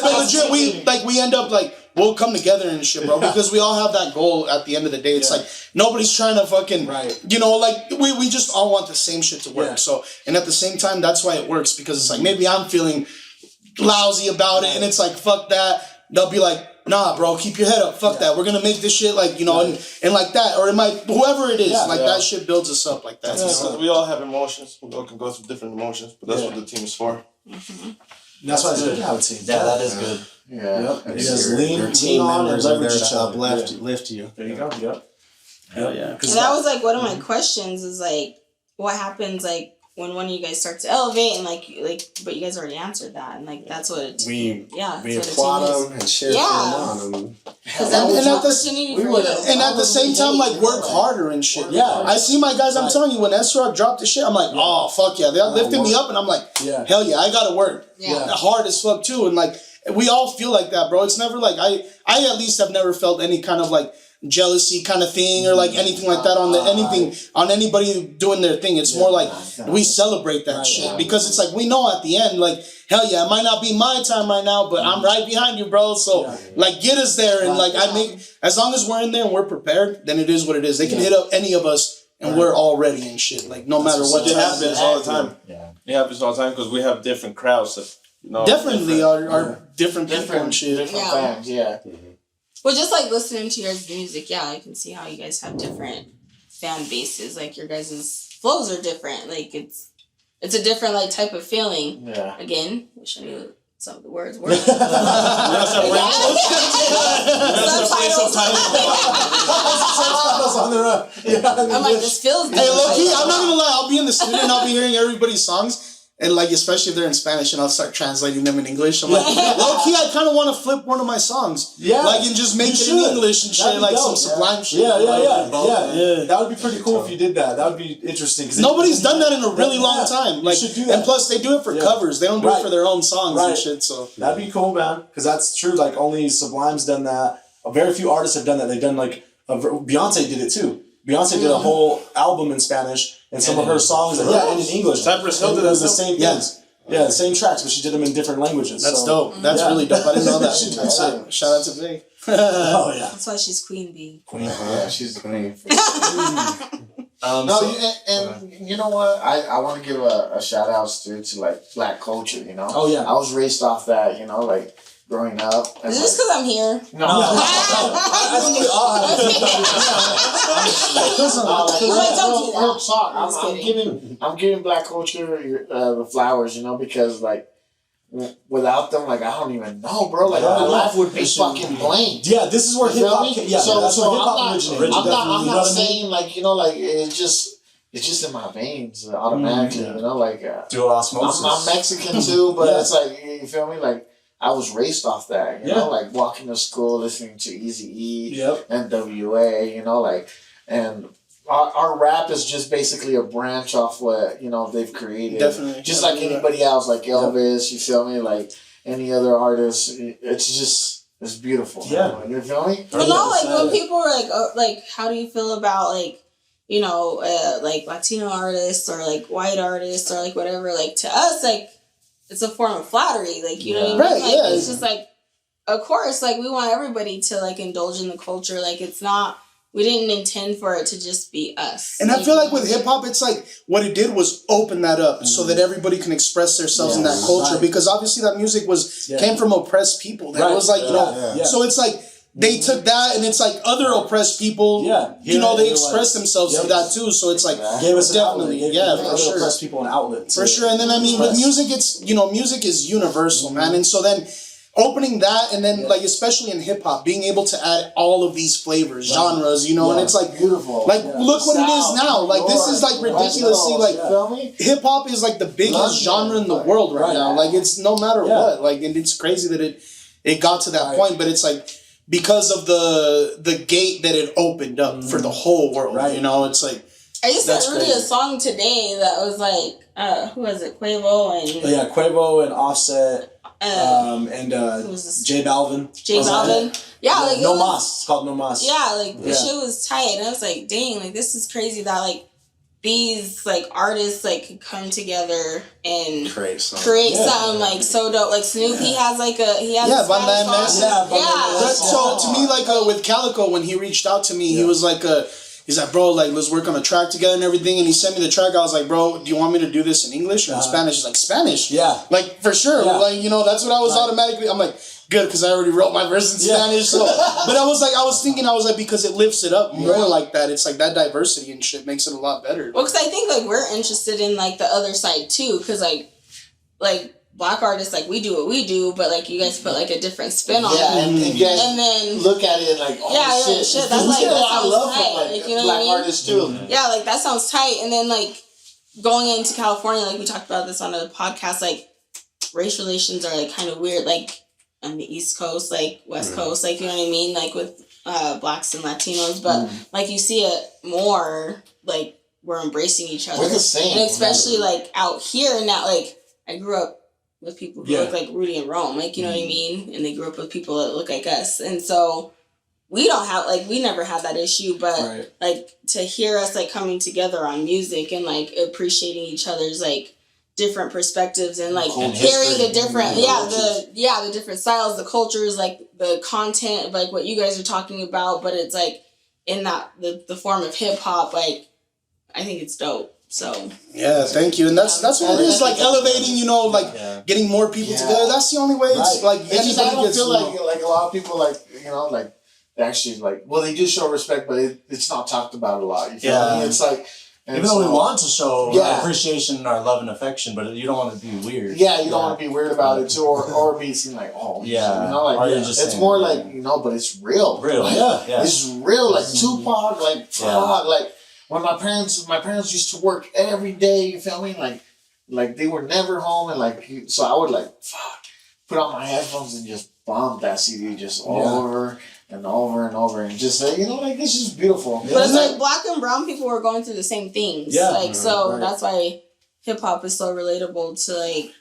but legit, we end up like, we'll come together and shit, bro, because we all have that goal at the end of the day. It's like, nobody's trying to fucking, like, we just all want the same shit to work. So, and at the same time, that's why it works, because it's like, maybe I'm feeling lousy about it, and it's like, fuck that. They'll be like, nah, bro, keep your head up. Fuck that. We're going to make this shit like, and like that. Or it might, whoever it is, that shit builds us up like that. Yeah, we all have emotions. We all can go through different emotions, but that's what the team is for. Mm-hmm. That's why it's good. I would say. Yeah, that is good. Yeah. Yep. Your- Just your lean team on and members are there leverage to each other. uplift Yeah. lift you. There you go. Yep. Hell yeah. And that was like one of my questions is like, what happens like when one of you guys starts to elevate and like, but you guys already answered that and like that's what We yeah, we that's applaud what a team them and cheer Yeah. for them on. Because that was And an at the- opportunity for would- you. And at the same time, like, work harder and shit. Yeah. I see my guys, I'm telling you, when S-Rock dropped the shit, I'm like, oh, fuck yeah. They lifted me up, and I'm like, Yeah. hell yeah, I gotta work. Yeah. Hard as fuck, too. And, like, we all feel like that, bro. It's never like, I at least have never felt any kind of, like, jealousy kind of thing or, like, anything like that on anybody doing their thing. It's more like, we celebrate that shit. Because it's like, we know at the end, like, hell yeah, it might not be my time right now, but I'm right behind you, bro. So, like, get us there. And, like, as long as we're in there and we're prepared, then it is what it is. They can hit up any of us and we're all ready and shit. Like, no matter what. It happens all the time. Yeah. It happens all the time because we have different crowds that Definitely are different people and shit. Different Yeah. fans, yeah. Well, just like listening to your guys' music, yeah, I can see how you guys have different fan bases. Like your guys' flows are different. Like it's a different like type of feeling. Yeah. Again, wish I knew some of the words were. I'm like, this feels Hey, low key, different. I'm not gonna lie. I'll be in the studio and I'll be hearing everybody's songs, and like especially if they're in Spanish, and I'll start translating them in English. I'm like, low key, I kind of want to flip one of my songs, Yeah. like and just make it in English and That'd shit, be like dope. some sublime shit. Yeah. That would be pretty cool if you did that. That would be interesting. 'Cause Nobody's done that in a really long time. Like, should do that. and plus they do it for covers. They don't do it for their own songs and shit. So That'd be cool, man. Because that's true. Like only Sublime's done that. Very few artists have done that. They've done like Beyonce did it too. Beyonce did a whole album in Spanish and some of her songs, and in English. Cypress Hill And did it was that the too. same things. Yeah, the same tracks, but she did them in different languages. that's so. dope. That's really dope. I didn't know that. She did That's that. it. Shout out to Vic. Oh yeah. That's why she's Queen Bee. Yeah, she's the queen. No, No, and you know what? I want to give a shout out to like black culture. You know. Oh, yeah. I was raised off that. You know, like growing up. And Is this because I'm here? no. I think we all have Don't do that. Real talk. I'm just I'm giving black culture the flowers. You know, because like without them, like I don't even know, bro. Like my life would be fucking blank. Yeah, this is where You hip feel hop. me? Yeah, so that's where hip hop I'm originated. not You know what I mean? saying like like it's just in my veins automatically. You know, like Dual osmosis. I'm Mexican too, but it's like you feel me, like. I was raised off that, you know, like walking to school, listening to Eazy-E and WA, you know, like, and our rap is just basically a branch off what, you know, they've created. Definitely. Just like anybody else, like Elvis, you feel me, like any other artist, it's beautiful. Yeah. You feel me? But no, like when people are like, how do you feel about like, you know, like Latino artists or like white artists or like whatever? Like to us, like it's a form of flattery. Like you know what I mean? Right, Like it's just like, of course, like we want everybody to like indulge in the culture. Like it's not. We didn't intend for it to just be us. And I feel like with hip hop, it's like what it did was open that up so that everybody can express themselves in that culture. Because obviously that music came from oppressed people. That was like, you know, so it's like they took that and it's like other oppressed people, you know, they expressed themselves through that too. So it's like, gave us definitely, an outlet. for sure. Oppressed people an outlet. For sure. And then, I mean, with music, it's, you know, music is universal, man. And so then opening that and then like especially in hip hop being able to add all of these flavors, genres, you know, and it's like beautiful. Like look what it is now. Like this is like ridiculously like hip hop is like the biggest genre in the world right now. Like it's no matter what. Like and it's crazy that it got to that point, but it's like because of the gate that it opened up for the whole world. You know, it's like I used to read a song today that was like who was it? Quavo and Quavo and Offset. And J Balvin. J Balvin. Yeah, like No Mas. It's called No Mas. Yeah, like the shit was tight. And I was like, dang, like this is crazy that like these like artists like could come together and create something like so dope. Like Snoopy has like a So to me, like with Calico, when he reached out to me, he was like he's like, bro, like, let's work on a track together and everything. And he sent me the track. I was like, bro, do you want me to do this in English or in Spanish? He's like, Spanish. Yeah. Like, for sure. Yeah. Like, you know, that's what I was automatically. I'm like, good, because I already wrote my verse in Spanish. So, but I was thinking, because it lifts it up more like that. It's like that diversity and shit makes it a lot better. Well, because I think, like, we're interested in, like, the other side, too. Because, like black artists, like, we do what we do, but like you guys put like a different spin on Yeah, it. and you guys And then look at it like, oh shit. That's We like, get a that lot of sounds love tight. from Like, you know black what I mean? artists too. Yeah, like that sounds tight. And then like going into California, like we talked about this on a podcast, like race relations are like kind of weird, like on the East Coast, like West Coast, like, you know what I mean, like with blacks and Latinos, but like you see it more, like we're embracing each other. We're the same. And especially like out here now, like I grew up with people who look like Rudy and Rome, like, you know what I mean, and they grew up with people that look like us, and so we don't have, like, we never had that issue, but like to hear us like coming together on music and like appreciating each other's like different perspectives and like hearing the different the different styles, the cultures, like the content of like what you guys are talking about, but it's like in that the form of hip hop, like I think it's dope. So yeah, thank you, and that's what it is, like elevating, you know, like getting more people together. That's the only way. It's like it's just, I don't feel like a lot of people, like, you know, like they actually, like, well, they do show respect, but it's not talked about a lot. You feel me? It's like, even though we want to show appreciation and our love and affection, but you don't want to be weird. Yeah, you don't want to be weird about it too, or be seen like, oh, you know, like it's more like, you know, but it's real. Like, it's real. Like Tupac, like fuck, like when my parents used to work every day. You feel me? Like they were never home, and like so I would like put on my headphones and just bump that CD just over and over and over, and just say, you know, like, this is beautiful. But it's like black and brown people are going through the same things. Yeah. Like, so that's why hip hop is so relatable to like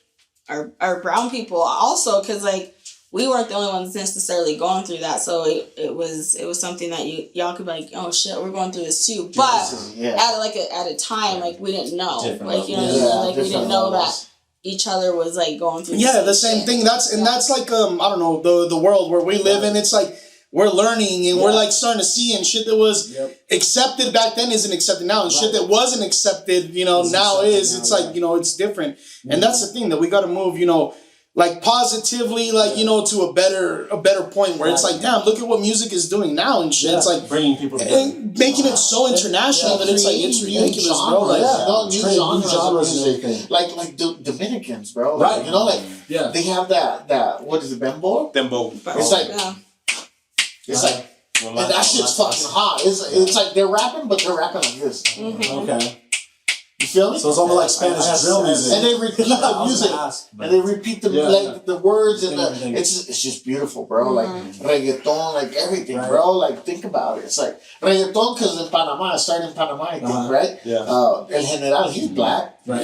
our brown people also, because like we weren't the only ones necessarily going through that. So it was something that y'all could be like, oh shit, we're going through this too. But at a time, like we didn't know. Like, you know what I mean? Like we didn't know that each other was like going through the same thing. That's like I don't know, the world where we live in. It's like we're learning and we're like starting to see, and shit that was accepted back then isn't accepted now, and shit that wasn't accepted, you know, now is. It's like, you know, it's different, and that's the thing that we got to move, you know, like positively, like, you know, to a better point where it's like, damn, look at what music is doing now and shit. It's like bringing people together, and making it so international that it's like it's ridiculous, bro. Like new genres, like Dominicans, bro. Like, you know, like they have that what is it, Bembo? It's like. It's like, and that shit's fucking hot. It's like they're rapping, but they're rapping like this. Okay. You feel me? So it's almost like Spanish drill music. And they repeat the music. And they repeat the words, and it's just beautiful, bro. Like reggaeton, like everything, bro. Like, think about it. It's like reggaeton, because in Panama, it started in Panama, I think, right? Yeah. El General, he's black, but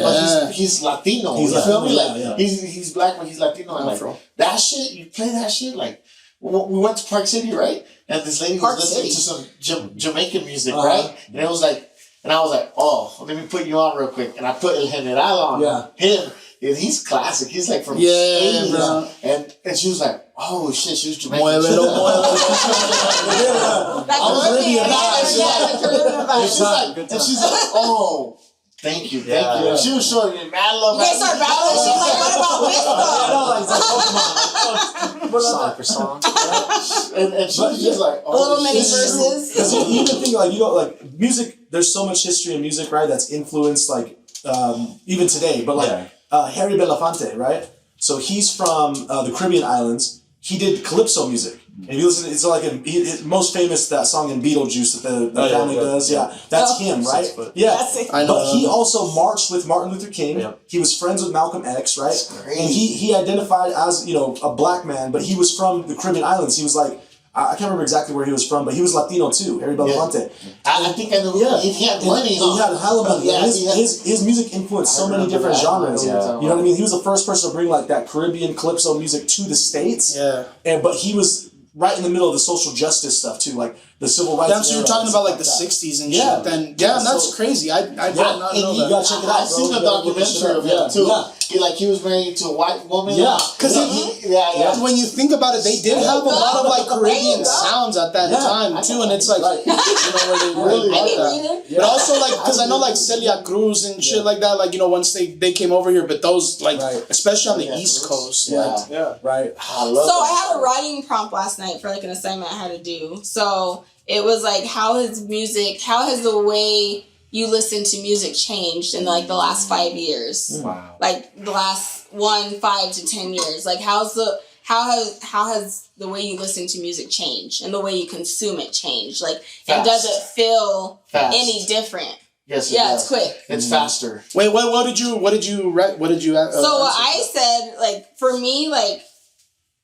he's Latino. You feel me? Like he's black, but he's Latino. And like that shit, you play that shit, like. We went to Park City, right? And this lady was listening to some Jamaican music, right? And it was like, and I was like, oh, let me put you on real quick. And I put El General on him. And he's classic. He's like from the 80s. Bro. And she was like, oh shit, she was Jamaican. I was really and she's like, oh. Thank you. And she was showing me mad love. You guys are battling. She's like, what about this? Song for song. And she was just like, oh, little mini verses. Because you even think, like, you know, like music, there's so much history in music, right, that's influenced, like, even today. But like Harry Belafonte, right? So he's from the Caribbean islands. He did calypso music. And if you listen, it's like his most famous, that song in Beetlejuice that the family does. Yeah, that's him, right? But he also marched with Martin Luther King. Yep. He was friends with Malcolm X, right? And he identified as, you know, a black man, but he was from the Caribbean islands. He was like, I can't remember exactly where he was from, but he was Latino too, Harry Belafonte. I think I know. He had money. He had hella money. His music influenced so many different genres. You know what I mean? He was the first person to bring like that Caribbean calypso music to the States. Yeah. But he was right in the middle of the social justice stuff too, like the civil rights. That's what you're talking about, like the 60s and shit. Then that's crazy. I did not know that. You gotta check it out. I've seen a documentary of him too. He was married to a white woman. Yeah, because when you think about it, they did have a lot of like Caribbean sounds at that time too, and it's like, you know, where they really like that. But also like, because I know like Celia Cruz and shit like that, like, you know, once they came over here, but those like, especially on the East Coast. So I had a writing prompt last night for like an assignment I had to do. So it was like, how has the way you listen to music changed in like the last 5 years? Wow. Like the last 5 to 10 years. Like how has the way you listen to music changed and the way you consume it changed? Like, and does it feel any different? Yes. It's quick. It's faster. Wait, what did you So what I said, like for me, like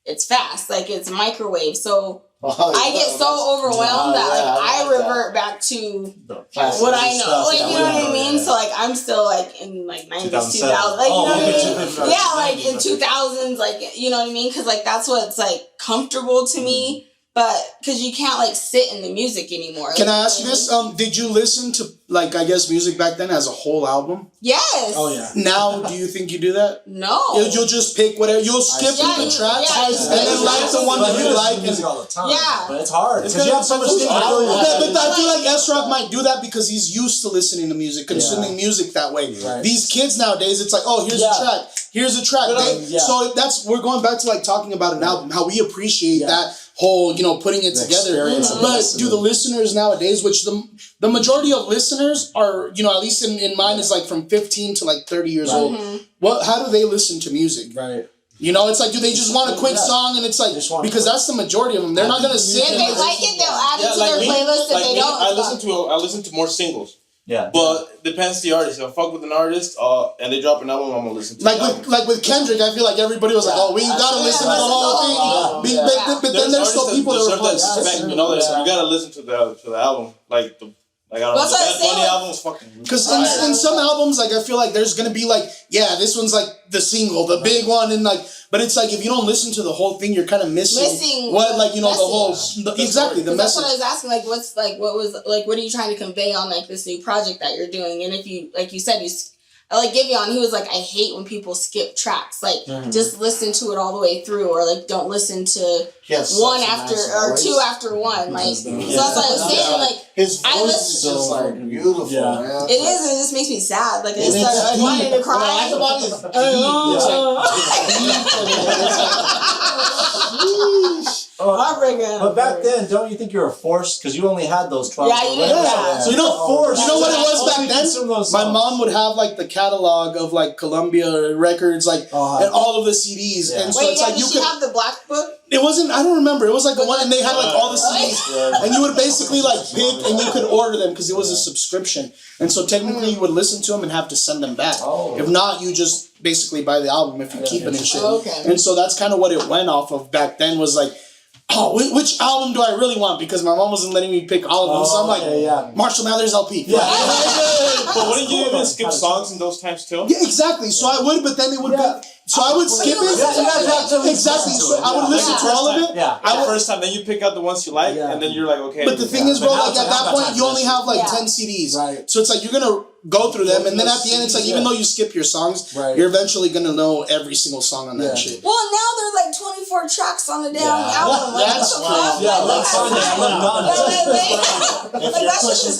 it's fast, like it's microwave. So I get so overwhelmed that like I revert back to what I know, like you know what I mean. So like I'm still like in like 90s, 2000s, like you know what I mean. Yeah, like in 2000s, like you know what I mean, because like that's what's like comfortable to me. But because you can't like sit in the music anymore. Can I ask you this? Did you listen to like I guess music back then as a whole album? Yes. Oh yeah. Now, do you think you do that? No. You'll just pick whatever. You'll skip through the tracks and then like the one that you like. Music all the time. Yeah. But it's hard because you have so much. But I feel like S-Rock might do that because he's used to listening to music, consuming music that way. Right. These kids nowadays, it's like, oh, here's a track. Here's a track. So we're going back to like talking about an album, how we appreciate that whole, putting it together. But do the listeners nowadays, which the majority of listeners are, at least in mine is like from 15 to like 30 years old. How do they listen to music? Right. It's like, do they just want a quick song? And it's like, because that's the majority of them. They're not going to sit. If they like it, they'll add it to their playlist. If they don't, I listen to more singles. Yeah. But depends the artist. If I fuck with an artist and they drop an album, I'm gonna listen to it. Like with Kendrick, I feel like everybody was like, oh, we gotta listen to the whole thing. But then there's still people that deserve that respect, you gotta listen to the album. Like I don't know, the Bad Bunny album was fucking. Because in some albums, like I feel like there's gonna be like, this one's like the single, the big one, and like, but it's like if you don't listen to the whole thing, you're kind of missing what, like the whole exactly the message. That's what I was asking. Like, what are you trying to convey on like this new project that you're doing? And if you, like you said, Giveon, he was like, I hate when people skip tracks. Like, just listen to it all the way through, or like don't listen to one after or two after one. Like, so that's what I was saying. Like, his voice is just like beautiful, man. It is, and it just makes me sad. Like, I just start wanting to cry. But back then, don't you think you were forced? Because you only had those 12. Yeah, you did. So forced. You know what it was back then? My mom would have like the catalog of like Columbia records, like and all of the CDs. And so it's like did she have the black book? It wasn't. I don't remember. It was like the one, and they had like all the CDs, and you would basically like pick, and you could order them because it was a subscription. And so technically, you would listen to them and have to send them back. If not, you just basically buy the album if you keep it and shit. And so that's kind of what it went off of back then. Was like, which album do I really want? Because my mom wasn't letting me pick all of them. So I'm like, Marshall Mathers LP. Yeah. But wouldn't you even skip songs in those times too? Yeah, exactly. So I would, but then it would be. So I would skip it. Exactly. So I would listen to all of it. Yeah. The first time, then you pick out the ones you like, and then you're like, okay. But the thing is, bro, like at that point, you only have like 10 CDs. Right. So it's like you're gonna go through them, and then at the end, it's like even though you skip your songs, you're eventually gonna know every single song on that shit. Well, now there's like 24 tracks on the damn album. Like, that's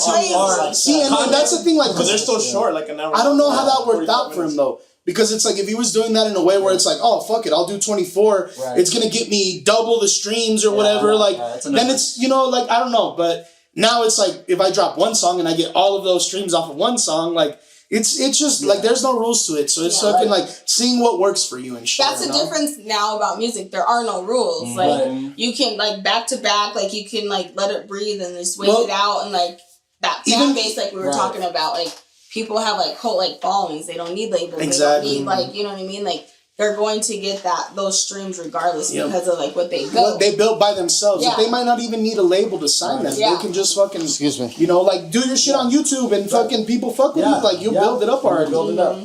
crazy. See, and that's the thing, like, because they're so short, like an hour. I don't know how that worked out for him though. Because it's like if he was doing that in a way where it's like, oh fuck it, I'll do 24. It's gonna get me double the streams or whatever. Then it's like I don't know. But now it's like if I drop one song and I get all of those streams off of one song, like it's just like there's no rules to it. So it's fucking like seeing what works for you and shit. That's the difference now about music. There are no rules. Like you can like back to back, like you can like let it breathe and just wait it out and like that fan base like we were talking about, like. People have like cult like followings. They don't need labels. Exactly. They don't need like you know what I mean. Like they're going to get those streams regardless because of like what they go. What they built by themselves. Yeah. They might not even need a label to sign them. Yeah. They can just fucking like do your shit on YouTube and fucking people fuck with you. Like you build it up already. Build it up.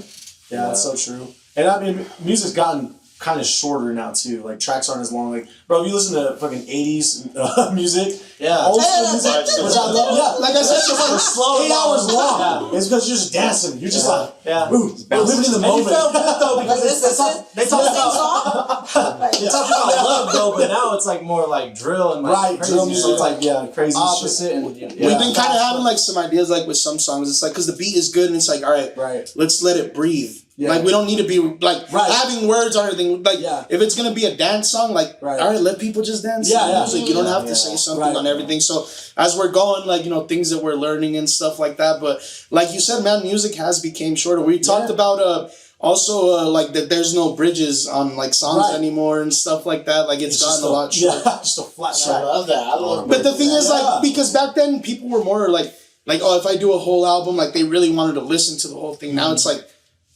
Yeah, that's so true. And I mean, music's gotten kind of shorter now too. Like tracks aren't as long. Like, bro, if you listen to fucking 80s music, old school music, like I said, it's slow 8 hours long. It's because you're just dancing. You're just like, living in the moment. You felt good though because they talk about love though, but now it's like more like drill and like crazy. Drill music. So it's like crazy opposite. And we've been kind of having like some ideas like with some songs. It's like because the beat is good and it's like all right, let's let it breathe. Yeah. Like we don't need to be like having words or anything. Like if it's gonna be a dance song, like all right, let people just dance. Music. You don't have to say something on everything. So as we're going, like things that we're learning and stuff like that. But like you said, man, music has became shorter. We talked about also like that there's no bridges on like songs anymore and stuff like that. Like it's gotten a lot shorter. Just a flat track. I love that. I love. But the thing is, like, because back then people were more like oh, if I do a whole album, like they really wanted to listen to the whole thing. Now it's like,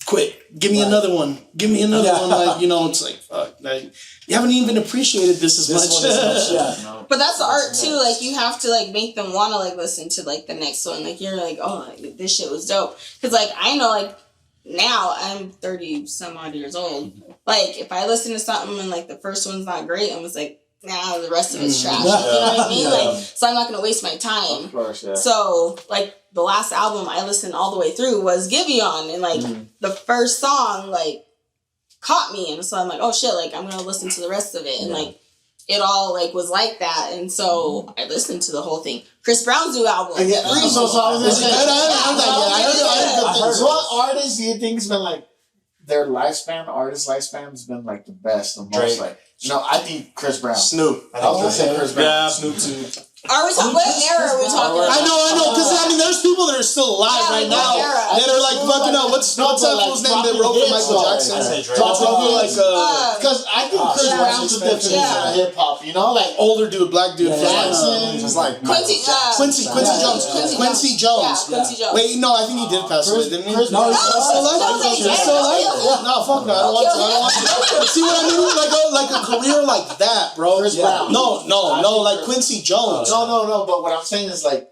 quick, give me another one. Give me another one. Like, it's like, fuck, like, you haven't even appreciated this as much. But that's the art too. Like you have to like make them want to like listen to like the next one. Like you're like, oh, like, this shit was dope. Because like I know like now I'm 30 some odd years old. Like if I listen to something and like the first one's not great, I'm just like, nah, the rest of it's trash. You know what I mean? Like so I'm not gonna waste my time. Of course, So like the last album I listened all the way through was Giveon, and like the first song like caught me, and so I'm like, oh shit, like I'm gonna listen to the rest of it, and like it all like was like that, and so I listened to the whole thing. Chris Brown's new album. I heard. What artist do you think has been like their artist lifespan has been like the best, the most like? I think Chris Brown. Snoop. I was gonna say Chris Brown. Yeah, Snoop too. Are we talking? What era are we talking about? I know, because there's people that are still alive right now that are like fucking up. What's that fool's name that wrote for Michael Jackson? Because I think Chris Brown's the definition of hip hop. Like older dude, black dude, just like Quincy Jones. Quincy Jones. Wait, no, I think he did pass away, didn't he? No, he's still alive. No, fuck no, I don't want to. See what I mean? Like a career like that, bro. Chris Brown. No, like Quincy Jones. No. But what I'm saying is like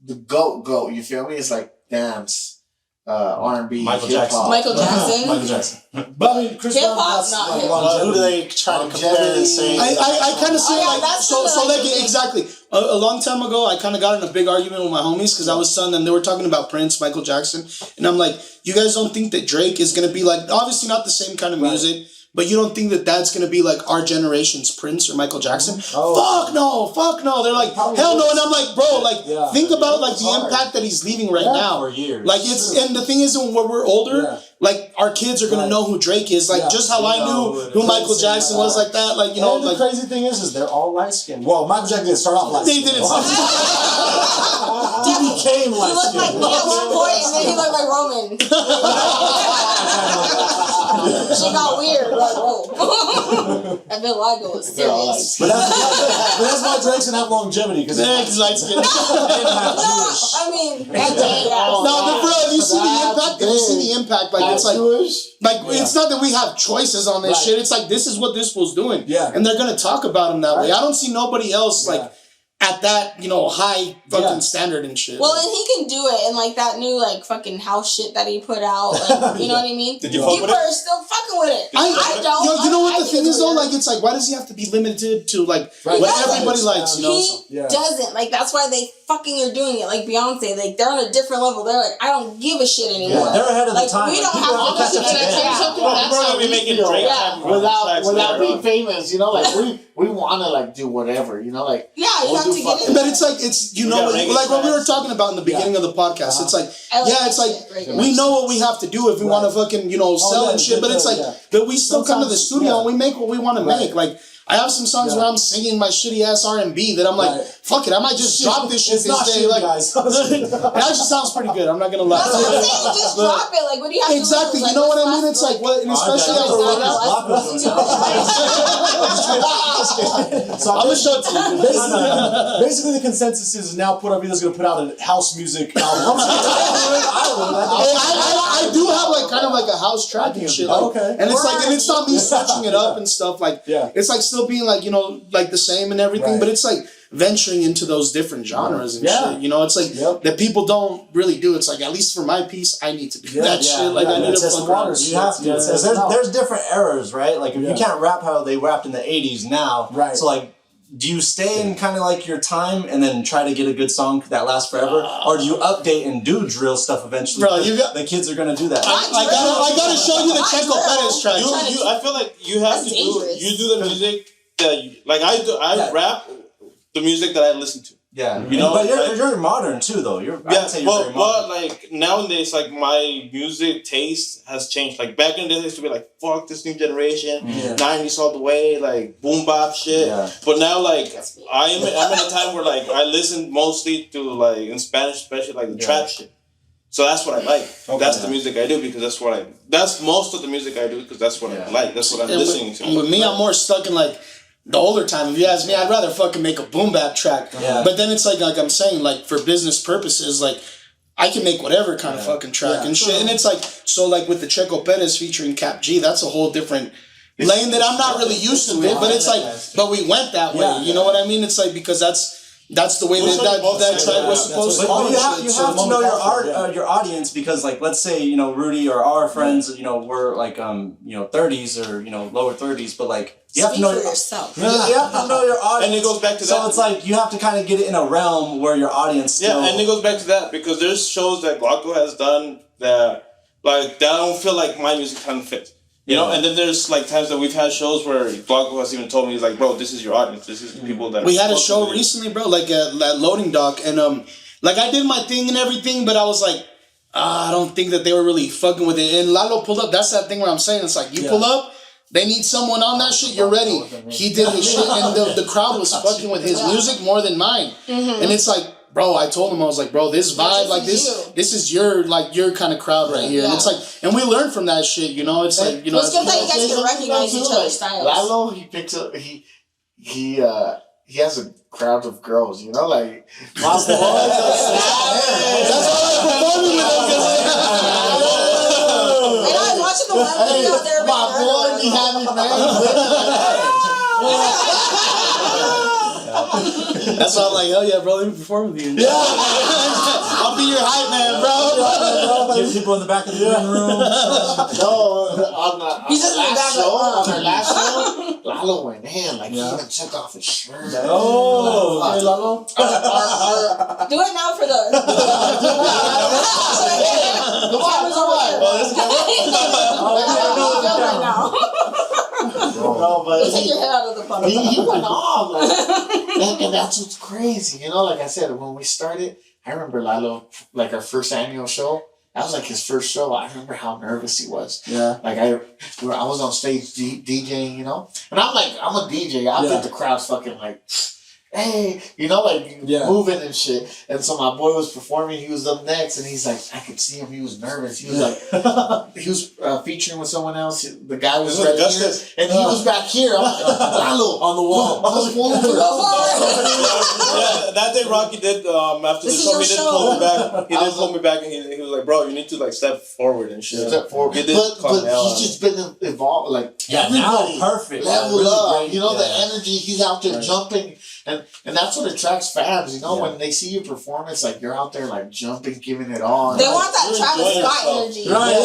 the goat. You feel me? It's like dance, R&B, Michael Jackson. Michael Jackson. But I mean, Chris hip Brown hop, has not hip like, hop. Who do they try to compare and say? I kind of say that's exactly. A long time ago, I kind of got in a big argument with my homies because I was telling them they were talking about Prince, Michael Jackson, and I'm like, you guys don't think that Drake is gonna be like obviously not the same kind of music. But you don't think that that's going to be like our generation's Prince or Michael Jackson? Fuck no. They're like, hell no. And I'm like, bro, like, think about like the impact that he's leaving right now. For years. Like and the thing is when we're older, like our kids are going to know who Drake is. Like just how I knew who Michael Jackson was like that. Like, the crazy thing is they're all light skinned. Well, Michael Jackson didn't start off light skinned. They didn't. He became light skinned. He looked like me at one point and then he looked like Roman. She got weird. Like, whoa. That vitiligo was serious. But that's why Drake's gonna have longevity because he's light skinned. I mean, no, but bro, if you see the impact, like it's like it's not that we have choices on this shit. It's like this is what this fool's doing. Yeah. And they're gonna talk about him that way. I don't see nobody else like at that, high fucking standard and shit. Well, and he can do it, and like that new like fucking house shit that he put out, like, you know what I mean? Did you fuck with People are still fucking with it. I don't. You know what the thing is though? Like it's like why does he have to be limited to like what everybody likes? He doesn't. Like that's why they fucking are doing it. Like Beyonce, like they're on a different level. They're like, I don't give a shit anymore. Yeah, they're ahead of the time. We don't have to listen to that. That's how we making Drake without being famous. Like we want to like do whatever. Like you have to get in. But it's like like what we were talking about in the beginning of the podcast. It's like it's like we know what we have to do if we want to fucking sell and shit. But it's like but we still come to the studio and we make what we want to make. Like I have some songs where I'm singing my shitty ass R&B that I'm like, fuck it, I might just drop this shit this day. Like, it actually sounds pretty good. I'm not gonna lie. That's what I'm saying. Just drop it. Like, what do you have to do? Exactly. You know what I mean? It's like, what, and especially as we're right now. I'm gonna show it to you. Basically, the consensus is now Pura Vida's gonna put out a house music album. I do have like kind of like a house track and shit. Like, and it's like, and it's not me switching it up and stuff. Like, it's like still being like like the same and everything, but it's like venturing into those different genres and shit. It's like that people don't really do. It's like at least for my piece, I need to do that shit. Like I need to fuck around. You have to. There's different eras, right? Like if you can't rap how they rapped in the '80s now, right? So like, do you stay in kind of like your time and then try to get a good song that lasts forever, or do you update and do drill stuff eventually? Bro, the kids are gonna do that. I gotta show you the Checo Perez track. I feel like you have to do the music that I rap the music that I listen to. Yeah, you know, but like, you're modern too, though. But like nowadays, like my music taste has changed. Like back in the day, it used to be like, fuck this new generation, 90s all the way, like boom bop shit. Yeah. But now, like I'm in a time where like I listen mostly to like in Spanish, especially like the trap shit. So that's what I like. That's the music I do because that's most of the music I do because that's what I like. That's what I'm listening to. With me, I'm more stuck in like the older time. If you ask me, I'd rather fucking make a boom bap track. Yeah. But then it's like I'm saying, like for business purposes, like I can make whatever kind of fucking track and shit. And it's like, so like with the Checo Perez featuring Cap G, that's a whole different lane that I'm not really used to it. But it's like, but we went that way. You know what I mean? It's like, because that's the way that track was supposed to be. But you have to know your audience because, like, let's say, you know, Rudy or our friends, you know, we're like, you know, 30s or, you know, lower 30s, but like, you have to know yourself. You have to know your audience. And it goes back to that. So it's like, you have to kind of get it in a realm where your audience still... Yeah, and it goes back to that because there's shows that Glocko has done that, like, that I don't feel like my music kind of fits. You know, and then there's like times that we've had shows where Glocko has even told me, he's like, bro, this is your audience. This is the people that... We had a show recently, bro, like at Loading Dock, and like I did my thing and everything, but I was like, I don't think that they were really fucking with it. And Lalo pulled up. That's that thing where I'm saying, it's like, you pull up, they need someone on that shit, you're ready. He did his shit, and the crowd was fucking with his music more than mine. And it's like, bro, I told him, I was like, bro, this vibe, like this is your kind of crowd right here. And it's like, and we learned from that shit, you know? It's like, you know. It's good that you guys can recognize each other's styles. Lalo, he picks up, he has a crowd of girls, you know, like, my boy. That's all I'm performing with him. And I was watching the one video out there. My boy be having That's why I'm like, hell yeah, bro, let me perform with you. Yeah. I'll be your hype man, bro. Get people in the back of the room. No, on our last show, Lalo went in, like, he even took off his shirt. Oh, okay, Lalo. Do it now for the cameras over here. No, but take your head out of the funnel. He went off, like, and that's what's crazy. You know, like I said, when we started, I remember Lalo, like our first annual show. That was like his first show. I remember how nervous he was. Yeah. Like I was on stage DJing, you know, and I'm a DJ. I think the crowd's fucking like, hey, you know, like moving and shit. And so my boy was performing. He was up next, and he's like, I could see him. He was nervous. He was like, he was featuring with someone else. The guy was right here, and he was back here. I'm like, Lalo, on the wall. Yeah, that day Rocky did after the show. He did pull me back. He did pull me back, and he was like, "Bro, you need to like step forward and shit." Step forward. He did but he's just been evolved. Like now perfect. Level up. You know the energy. He's out there jumping. And that's what attracts fans, you know, when they see your performance, like you're out there like jumping, giving it all. They want that Travis Scott energy. Right,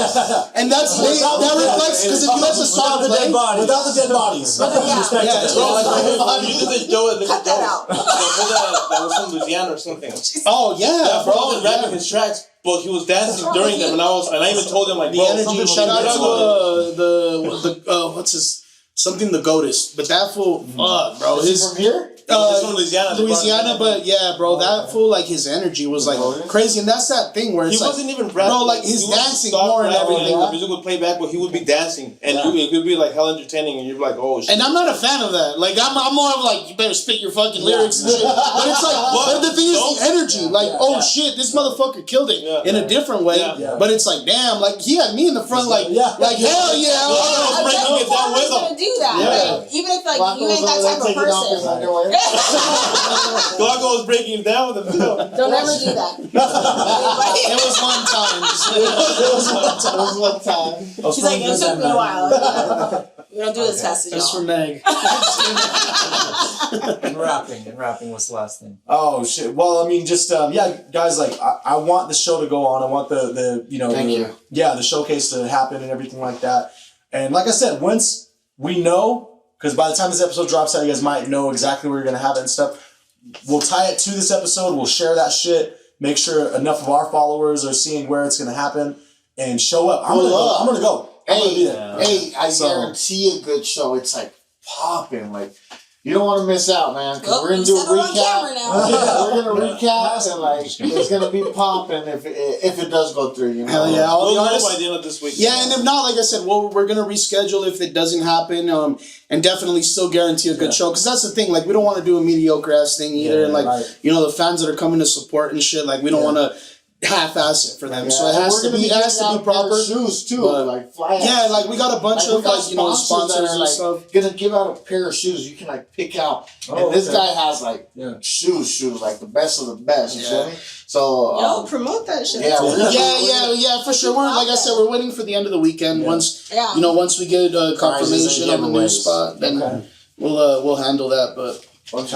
and that reflects, because if you let the song play, without the dead bodies. Cut that out. That was from Louisiana or something. Oh yeah, bro. I wasn't rapping his tracks, but he was dancing during them, and I even told him like, the energy. Shout out to the what's his something the Goatist, but that fool, bro, his from here. He's from Louisiana, but yeah, bro, that fool, like his energy was like crazy, and that's that thing where it's he wasn't even rapping, bro, like his dancing more and everything. The music would play back, but he would be dancing, and it would be like hell entertaining, and you'd be like, oh shit. And I'm not a fan of that. Like I'm more of like, you better spit your fucking lyrics and shit. But it's like, but the thing is the energy. Like, oh shit, this motherfucker killed it in a different way. But it's like, damn, like he had me in the front, like hell yeah. I was breaking it down with him. Gonna do that, like, even if like you ain't that type of person. Glocko was breaking it down with him. Don't ever do that. It was one time. It was one time. She's like, it took me a while. We don't do this fast as Just for Meg. And rapping was the last thing. Oh shit! Well, I mean, just guys. Like, I want the show to go on. I want the the showcase to happen and everything like that. And like I said, once we know. Because by the time this episode drops out, you guys might know exactly where you're going to have it and stuff. We'll tie it to this episode. We'll share that shit. Make sure enough of our followers are seeing where it's going to happen. And show up. I'm going to go. I'm going to be there. Hey, I guarantee a good show. It's like popping. Like, You don't want to miss out, man, because we're gonna do a recap. We're gonna recap and like it's gonna be popping if it does go through. You know, hell yeah! All we'll the know artists by the end of this week. Yeah, and if not, like I said, we're gonna reschedule if it doesn't happen. And definitely still guarantee a good show, because that's the thing. Like, we don't want to do a mediocre ass thing either. And like, the fans that are coming to support and shit, like, we don't want to half-ass it for them. So it has to be proper. Shoes too, like fly. Yeah, like we got a bunch of like sponsors and stuff. Gonna give out a pair of shoes you can like pick out, and this guy has like shoes like the best of the best. You feel me? So promote that shit. Yeah, for sure. We're like I said, we're waiting for the end of the weekend. Once once we get confirmation of a new spot, then we'll handle that. But. Shit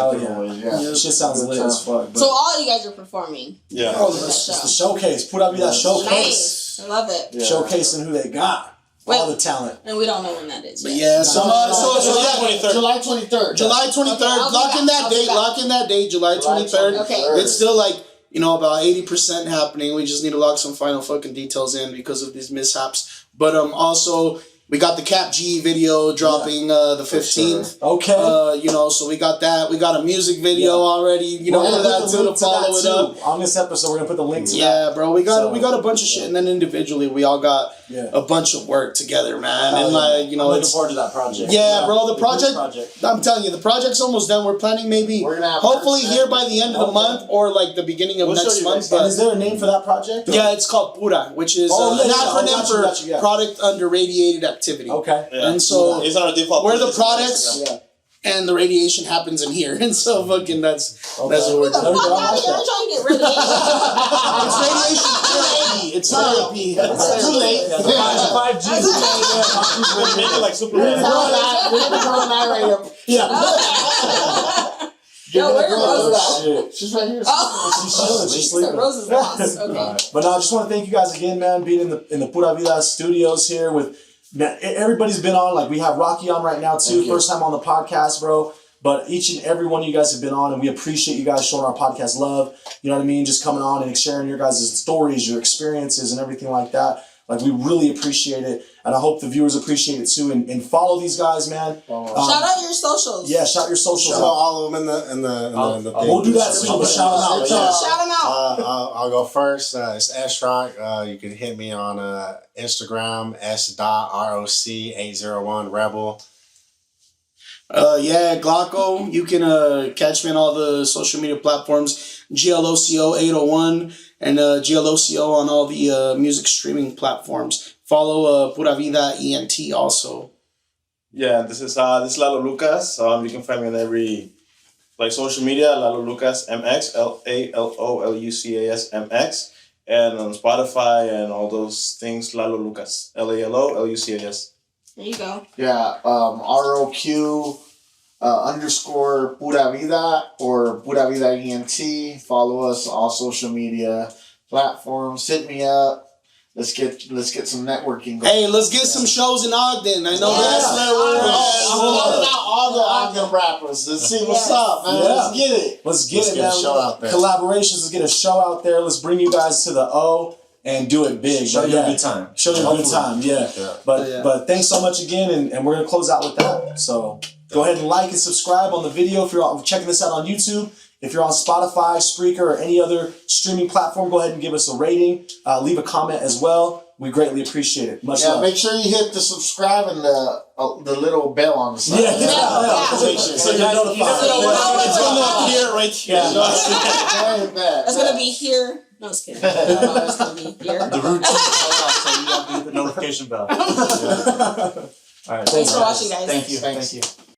sounds lit as fuck. So all you guys are performing. Yeah. Oh, it's the showcase. Pura Vida Showcase. Nice. I love it. Yeah. Showcasing who they got. All the talent. And we don't know when that is. But yeah, July 23rd. July 23rd. Lock in that date. July 23rd. Okay. It's still like, about 80% happening. We just need to lock some final fucking details in because of these mishaps. But also, we got the Cap G video dropping the 15th. Sure. Okay. So we got that. We got a music video already. For that too, to follow it up. On this episode, we're gonna put the link to that. Yeah, bro. We got a bunch of shit, and then individually, we all got a bunch of work together, man. And I'm looking forward to that project. Yeah, bro. The project. I'm telling you, the project's almost done. We're planning maybe, hopefully here by the end of the month or like the beginning of next month. But is there a name for that project? Yeah, it's called Pura, which is an acronym for Product Under Radiated Activity. Okay. Yeah. And so it's our default. Where the products and the radiation happens in here, and so fucking that's what we're doing. You're trying to get radiation. It's radiation therapy. It's therapy. It's too late. 5G. Make it like Superman. Where are Rose? She's right here. She's sleeping. Rose is lost. Okay. But no, I just want to thank you guys again, man, being in the Pura Vida studios here with. Everybody's been on. Like, we have Rocky on right now too. First time on the podcast, bro. But each and every one of you guys have been on, and we appreciate you guys showing our podcast love. You know what I mean? Just coming on and sharing your guys' stories, your experiences, and everything like that. Like, we really appreciate it, and I hope the viewers appreciate it too. And follow these guys, man. Shout out your socials. Yeah, shout your socials. Shout all of them in the thing. We'll do that soon. We'll shout them out. Shout them out. I'll go first. It's S-Rock. You can hit me on Instagram, s.roc801 Rebel. Glocko. You can catch me on all the social media platforms. GLOCO801 and GLOCO on all the music streaming platforms. Follow Pura Vida ENT also. Yeah, this is Lalo Lucas. You can find me on every social media. Lalo Lucas MX, LALOLUCAS MX, and on Spotify and all those things. Lalo Lucas, LALOLUCAS. There you go. Yeah, ROQ _ Pura Vida or Pura Vida ENT. Follow us on all social media platforms. Hit me up. Let's get some networking going. Hey, let's get some shows in Ogden. I know that's where we're at. I'm calling out all the Ogden rappers. Let's see what's up, man. Yeah. Let's get it. Let's get a show out there. Collaborations. Let's get a show out there. Let's bring you guys to the O and do it big. Show you a good time. Show you a good time. Yeah. But thanks so much again, and we're gonna close out with that. So go ahead and like and subscribe on the video if you're checking this out on YouTube. If you're on Spotify, Spreaker, or any other streaming platform, go ahead and give us a rating. Leave a comment as well. We greatly appreciate it. Much love. Make sure you hit the subscribe and the little bell on the side. So you're notified. It's gonna appear right here. It's gonna be here. No, it's kidding. It's gonna be here. The routine so you have to hit the notification bell. All right. Thanks for watching, guys. Thank you. Thanks.